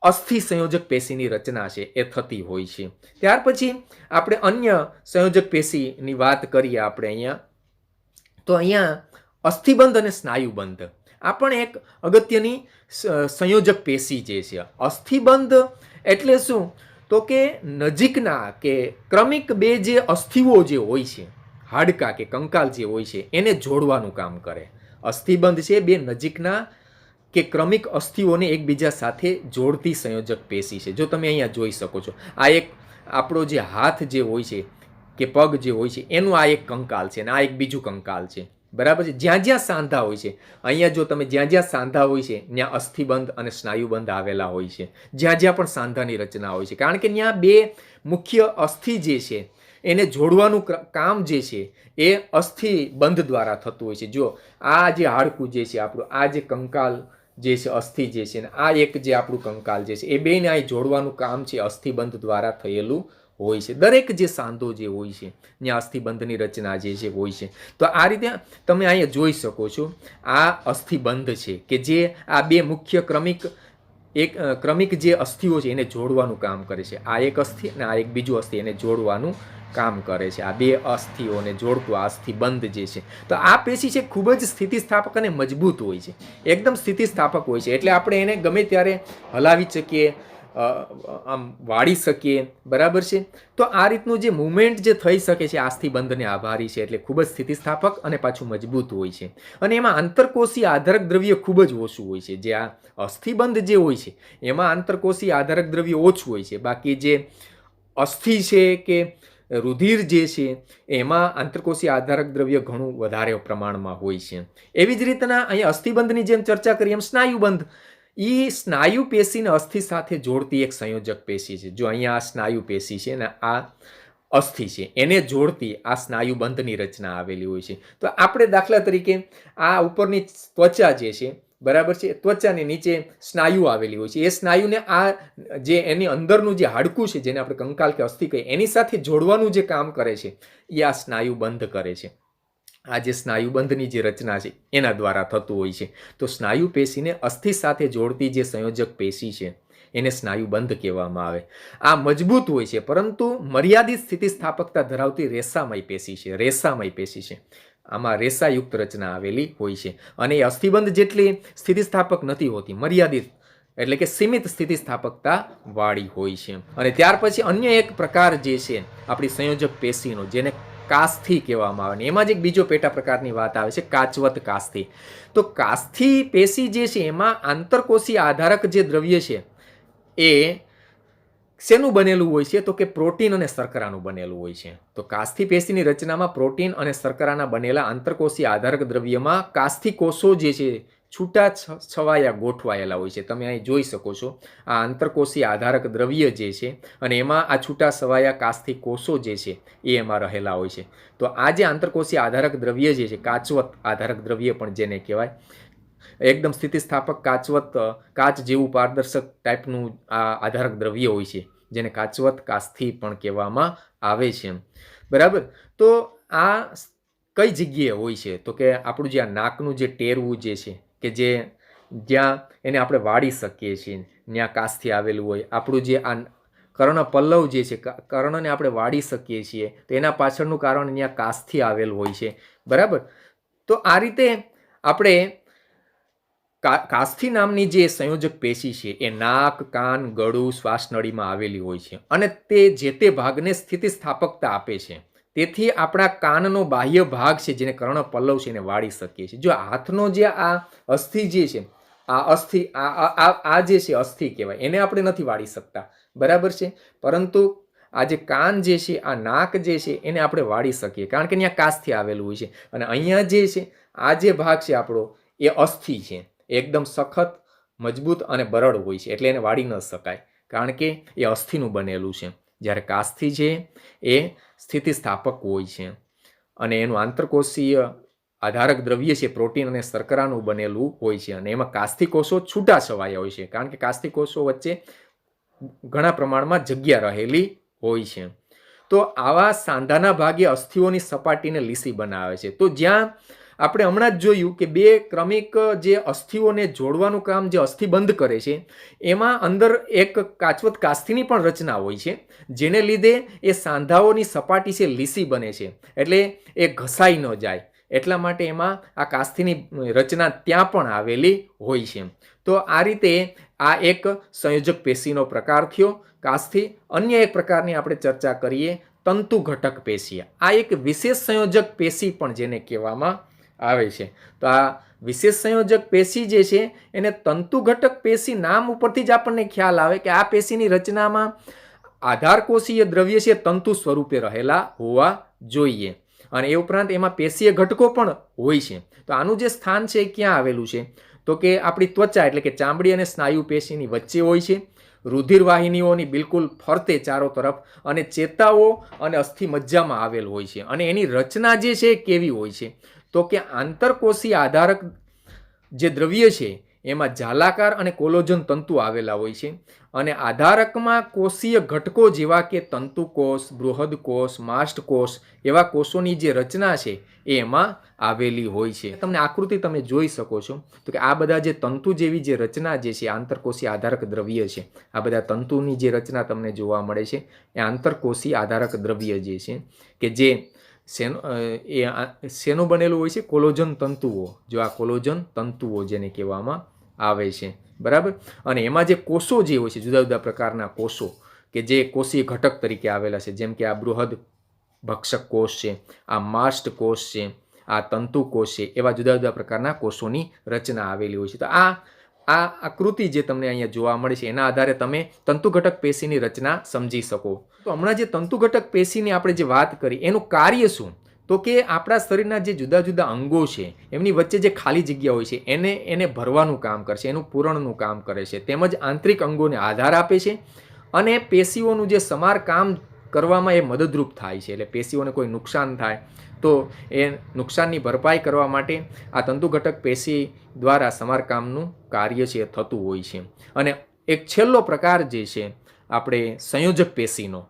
અસ્થિ સંયોજક પેશીની રચના છે એ થતી હોય છે. ત્યાર પછી આપણે અન્ય સંયોજક પેશીની વાત કરીએ આપણે અહીંયા, તો અહીંયા અસ્થિબંધ અને સ્નાયુબંધ આ પણ એક અગત્યની સંયોજક પેશી જે છે. અસ્થિબંધ એટલે શું? તો કે નજીકના કે ક્રમિક બે જે અસ્થિઓ જે હોય છે, હાડકા કે કંકાલ જે હોય છે એને જોડવાનું કામ કરે. અસ્થિબંધ છે બે નજીકના કે ક્રમિક અસ્થિઓને એકબીજા સાથે જોડતી સંયોજક પેશી છે. જો તમે અહીંયા જોઈ શકો છો, આ એક આપણો જે હાથ જે હોય છે કે પગ જે હોય છે એનું આ એક કંકાલ છે અને આ એક બીજું કંકાલ છે, બરાબર છે. જ્યાં જ્યાં સાંધા હોય છે, અહીંયા જો તમે જ્યાં જ્યાં સાંધા હોય છે ત્યાં અસ્થિબંધ અને સ્નાયુબંધ આવેલા હોય છે. જ્યાં જ્યાં પણ સાંધાની રચના હોય છે, કારણ કે ત્યાં બે મુખ્ય અસ્થિ જે છે એને જોડવાનું કામ જે છે એ અસ્થિબંધ દ્વારા થતું હોય છે. જો આ જે હાડકું જે છે આપણું, આ જે કંકાલ જે છે અસ્થિ જે છે ને આ એક જે આપણું કંકાલ જે છે એ બેને અહીં જોડવાનું કામ છે અસ્થિબંધ દ્વારા થયેલું હોય છે. દરેક જે સાંધો જે હોય છે ત્યાં અસ્થિબંધની રચના જે છે હોય છે. તો આ રીતે તમે અહીંયા જોઈ શકો છો, આ અસ્થિબંધ છે કે જે આ બે મુખ્ય ક્રમિક જે અસ્થિઓ છે એને જોડવાનું કામ કરે છે. આ એક અસ્થિ અને આ એક બીજું અસ્થિ એને જોડવાનું કામ કરે છે. આ બે અસ્થિઓને જોડતું આ અસ્થિબંધ જે છે. તો આ પેશી છે ખૂબ જ સ્થિતિસ્થાપક અને મજબૂત હોય છે, એકદમ સ્થિતિસ્થાપક હોય છે. એટલે આપણે એને ગમે ત્યારે હલાવી શકીએ, આમ વાળી શકીએ, બરાબર છે. તો આ રીતનું જે મુવમેન્ટ જે થઈ શકે છે આ અસ્થિબંધને આભારી છે, એટલે ખૂબ જ સ્થિતિસ્થાપક અને પાછું મજબૂત હોય છે. અને એમાં આંતરકોષીય આધારક દ્રવ્ય ખૂબ જ ઓછું હોય છે. જે આ અસ્થિબંધ જે હોય છે એમાં આંતરકોષીય આધારક દ્રવ્ય ઓછું હોય છે. બાકી જે અસ્થિ છે કે રુધિર જે છે એમાં આંતરકોષીય આધારક દ્રવ્ય ઘણું વધારે પ્રમાણમાં હોય છે. એવી જ રીતના અહીંયા અસ્થિબંધની જેમ ચર્ચા કરી એમ સ્નાયુબંધ, એ સ્નાયુ પેશીને અસ્થિ સાથે જોડતી એક સંયોજક પેશી છે. જો અહીંયા આ સ્નાયુ પેશી છે ને આ અસ્થિ છે એને જોડતી આ સ્નાયુબંધની રચના આવેલી હોય છે. તો આપણે દાખલા તરીકે આ ઉપરની ત્વચા જે છે, બરાબર છે, ત્વચાની નીચે સ્નાયુ આવેલી હોય છે. એ સ્નાયુને આ જે એની અંદરનું જે હાડકું છે જેને આપણે કંકાલ કે અસ્થિ કહીએ એની સાથે જોડવાનું જે કામ કરે છે એ આ સ્નાયુબંધ કરે છે. આ જે સ્નાયુબંધની જે રચના છે એના દ્વારા થતું હોય છે. તો સ્નાયુ પેશીને અસ્થિ સાથે જોડતી જે સંયોજક પેશી છે એને સ્નાયુબંધ કહેવામાં આવે. આ મજબૂત હોય છે પરંતુ મર્યાદિત સ્થિતિસ્થાપકતા ધરાવતી રેસામય પેશી છે. રેસામય પેશી છે, આમાં રેસાયુક્ત રચના આવેલી હોય છે અને એ અસ્થિબંધ જેટલી સ્થિતિસ્થાપક નથી હોતી, મર્યાદિત એટલે કે સીમિત સ્થિતિસ્થાપકતા વાળી હોય છે. અને ત્યાર પછી અન્ય એક પ્રકાર જે છે આપણી સંયોજક પેશીનો જેને કાસ્થિ કહેવામાં આવે, એમાં જ એક બીજો પેટા પ્રકારની વાત આવે છે કાચવત કાસ્થિ. તો કાસ્થિ પેશી જે છે એમાં આંતરકોષીય આધારક જે દ્રવ્ય છે એ શેનું બનેલું હોય છે? તો કે પ્રોટીન અને શર્કરાનું બનેલું હોય છે. તો કાસ્થિ પેશીની રચનામાં પ્રોટીન અને શર્કરાના બનેલા આંતરકોષીય આધારક દ્રવ્યમાં કાસ્થિ કોષો જે છે છૂટા છવાયા ગોઠવાયેલા હોય છે. તમે અહીં જોઈ શકો છો આ આંતરકોષીય આધારક દ્રવ્ય જે છે અને એમાં આ છૂટા છવાયા કાસ્થિ કોષો જે છે એ એમાં રહેલા હોય છે. તો આ જે આંતરકોષીય આધારક દ્રવ્ય જે છે, કાચવત આધારક દ્રવ્ય પણ જેને કહેવાય, એકદમ સ્થિતિસ્થાપક કાચવત, કાચ જેવું પારદર્શક ટાઈપનું આ આધારક દ્રવ્ય હોય છે જેને કાચવત કાસ્થિ પણ કહેવામાં આવે છે, બરાબર. તો આ કઈ જગ્યાએ હોય છે? તો કે આપણું જે આ નાકનું જે ટેરવું જે છે કે જે જ્યાં એને આપણે વાળી શકીએ છીએ ત્યાં કાસ્થિ આવેલું હોય. આપણું જે આ કર્ણ પલ્લવ જે છે, કર્ણને આપણે વાળી શકીએ છીએ તો એના પાછળનું કારણ ત્યાં કાસ્થિ આવેલું હોય છે, બરાબર. તો આ રીતે આપણે કાસ્થિ નામની જે સંયોજક પેશી છે એ નાક, કાન, ગળું, શ્વાસનળીમાં આવેલી હોય છે અને તે જે તે ભાગને સ્થિતિસ્થાપકતા આપે છે. તેથી આપણા કાનનો બાહ્ય ભાગ છે જેને કર્ણ પલ્લવ છે એને વાળી શકીએ છીએ. જો હાથનો જે આ અસ્થિ જે છે આ અસ્થિ આ જે છે અસ્થિ કહેવાય, એને આપણે નથી વાળી શકતા, બરાબર છે. પરંતુ આ જે કાન જે છે, આ નાક જે છે, એને આપણે વાળી શકીએ, કારણ કે ત્યાં કાચથી આવેલું હોય છે. અને અહીંયા જે છે, આ જે ભાગ છે આપણો, એ અસ્થિ છે, એકદમ સખત, મજબૂત અને બરડ હોય છે, એટલે એને વાળી ન શકાય, કારણ કે એ અસ્થિનું બનેલું છે. જ્યારે કાસ્થિ છે એ સ્થિતિસ્થાપક હોય છે અને એનું આંતરકોષીય આધારક દ્રવ્ય છે પ્રોટીન અને શર્કરાનું બનેલું હોય છે. અને એમાં કાસ્થિ કોષો છૂટા છવાયા હોય છે, કારણ કે કાસ્થિ કોષો વચ્ચે ઘણા પ્રમાણમાં જગ્યા રહેલી હોય છે. તો આવા સાંધાના ભાગે અસ્થિઓની સપાટીને લીસી બનાવે છે. તો જ્યાં આપણે હમણાં જ જોયું કે બે ક્રમિક જે અસ્થિઓને જોડવાનું કામ જે અસ્થિબંધ કરે છે, એમાં અંદર એક કાચવત કાસ્થિની પણ રચના હોય છે, જેને લીધે એ સાંધાઓની સપાટી છે લીસી બને છે, એટલે એ ઘસાઈ ન જાય, એટલા માટે એમાં આ કાસ્થિની રચના ત્યાં પણ આવેલી હોય છે. તો આ રીતે આ એક સંયોજક પેશીનો પ્રકાર થયો કાસ્થિ. અન્ય એક પ્રકારની આપણે ચર્ચા કરીએ, તંતુ ઘટક પેશી. આ એક વિશેષ સંયોજક પેશી પણ જેને કહેવામાં આવે છે. તો આ વિશેષ સંયોજક પેશી જે છે એને તંતુ ઘટક પેશી નામ ઉપરથી જ આપણને ખ્યાલ આવે કે આ પેશીની રચનામાં આધારકોષીય દ્રવ્ય છે તંતુ સ્વરૂપે રહેલા હોવા જોઈએ. અને એ ઉપરાંત એમાં પેશીય ઘટકો પણ હોય છે. તો આનું જે સ્થાન છે એ ક્યાં આવેલું છે? તો કે આપણી ત્વચા એટલે કે ચામડી અને સ્નાયુ પેશીની વચ્ચે હોય છે, રુધિર વાહિનીઓની બિલકુલ ફરતે ચારો તરફ, અને ચેતાઓ અને અસ્થિ મજ્જામાં આવેલ હોય છે. અને એની રચના જે છે એ કેવી હોય છે? તો કે આંતરકોષીય આધારક જે દ્રવ્ય છે એમાં જાલાકાર અને કોલોજન તંતુ આવેલા હોય છે. અને આધારકમાં કોષીય ઘટકો જેવા કે તંતુકોષ, બૃહદકોષ, માસ્ટકોષ એવા કોષોની જે રચના છે એ એમાં આવેલી હોય છે. તમને આકૃતિ તમે જોઈ શકો છો. તો કે આ બધા જે તંતુ જેવી જે રચના જે છે આંતરકોષીય આધારક દ્રવ્ય છે, આ બધા તંતુની જે રચના તમને જોવા મળે છે એ આંતરકોષીય આધારક દ્રવ્ય જે છે કે જે શેનું બનેલું હોય છે? કોલોજન તંતુઓ. જો આ કોલોજન તંતુઓ જેને કહેવામાં આવે છે, બરાબર. અને એમાં જે કોષો જે હોય છે, જુદા જુદા પ્રકારના કોષો કે જે કોષીય ઘટક તરીકે આવેલા છે, જેમ કે આ બૃહદ ભક્ષક કોષ છે, આ માસ્ટ કોષ છે, આ તંતુ કોષ છે, એવા જુદા જુદા પ્રકારના કોષોની રચના આવેલી હોય છે. તો આ આકૃતિ જે તમને અહીંયા જોવા મળે છે એના આધારે તમે તંતુ ઘટક પેશીની રચના સમજી શકો. તો હમણાં જે તંતુ ઘટક પેશીની આપણે જે વાત કરી એનું કાર્ય શું? તો કે આપણા શરીરના જે જુદા જુદા અંગો છે એમની વચ્ચે જે ખાલી જગ્યા હોય છે એને ભરવાનું કામ કરશે, એનું પૂરણનું કામ કરે છે, તેમજ આંતરિક અંગોને આધાર આપે છે અને પેશીઓનું જે સમારકામ કરવામાં એ મદદરૂપ થાય છે. એટલે પેશીઓને કોઈ નુકસાન થાય તો એ નુકસાનની ભરપાઈ કરવા માટે આ તંતુ ઘટક પેશી દ્વારા સમારકામનું કાર્ય છે થતું હોય છે. અને એક છેલ્લો પ્રકાર જે છે આપણે સંયોજક પેશીનો,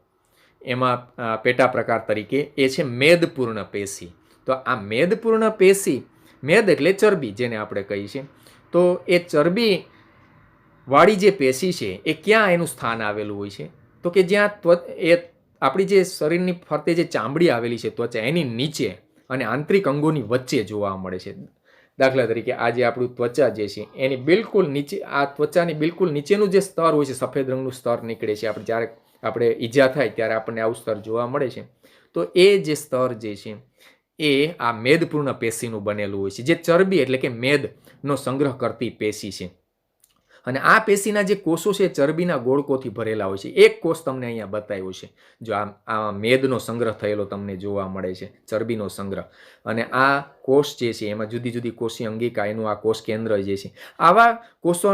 એમાં પેટા પ્રકાર તરીકે એ છે મેદપૂર્ણ પેશી. તો આ મેદપૂર્ણ પેશી, મેદ એટલે ચરબી જેને આપણે કહીએ છીએ, તો એ ચરબી વાળી જે પેશી છે એ ક્યાં એનું સ્થાન આવેલું હોય છે? તો કે જ્યાં એ આપણી જે શરીરની ફરતે જે ચામડી આવેલી છે ત્વચા, એની નીચે અને આંતરિક અંગોની વચ્ચે જોવા મળે છે. દાખલા તરીકે આ જે આપણું ત્વચા જે છે એની બિલકુલ નીચે, આ ત્વચાની બિલકુલ નીચેનું જે સ્તર હોય છે, સફેદ રંગનું સ્તર નીકળે છે, આપણે જ્યારે આપણે ઈજા થાય ત્યારે આપણને આવું સ્તર જોવા મળે છે. તો એ જે સ્તર જે છે એ આ મેદપૂર્ણ પેશીનું બનેલું હોય છે, જે ચરબી એટલે કે મેદનો સંગ્રહ કરતી પેશી છે. અને આ પેશીના જે કોષો છે ચરબીના ગોળકોથી ભરેલા હોય છે. એક કોષ તમને અહીંયા બતાવ્યો છે, જો આ મેદનો સંગ્રહ થયેલો તમને જોવા મળે છે, ચરબીનો સંગ્રહ. અને આ કોષ જે છે એમાં જુદી જુદી કોષીય અંગિકા, એનું આ કોષ કેન્દ્ર જે છે, આવા કોષો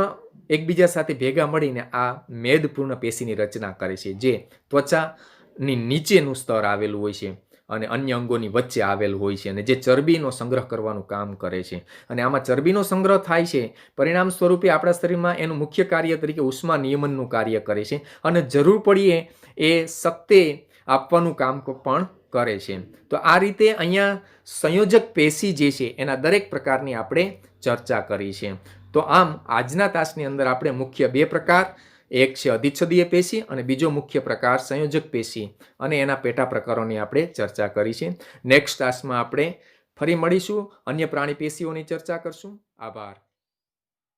એકબીજા સાથે ભેગા મળીને આ મેદપૂર્ણ પેશીની રચના કરે છે, જે ત્વચાની નીચેનું સ્તર આવેલું હોય છે અને અન્ય અંગોની વચ્ચે આવેલ હોય છે, અને જે ચરબીનો સંગ્રહ કરવાનું કામ કરે છે. અને આમાં ચરબીનો સંગ્રહ થાય છે, પરિણામ સ્વરૂપે આપણા શરીરમાં એનું મુખ્ય કાર્ય તરીકે ઉષ્મા નિયમનનું કાર્ય કરે છે, અને જરૂર પડીએ એ શક્તિ આપવાનું કામ પણ કરે છે. તો આ રીતે અહીંયા સંયોજક પેશી જે છે એના દરેક પ્રકારની આપણે ચર્ચા કરી છે. તો આમ આજના તાસની અંદર આપણે મુખ્ય બે પ્રકાર, એક છે અધિચ્છદીય પેશી અને બીજો મુખ્ય પ્રકાર સંયોજક પેશી, અને એના પેટા પ્રકારોની આપણે ચર્ચા કરી છે. નેક્સ્ટ તાસમાં આપણે ફરી મળીશું, અન્ય પ્રાણી પેશીઓની ચર્ચા કરશું. આભાર.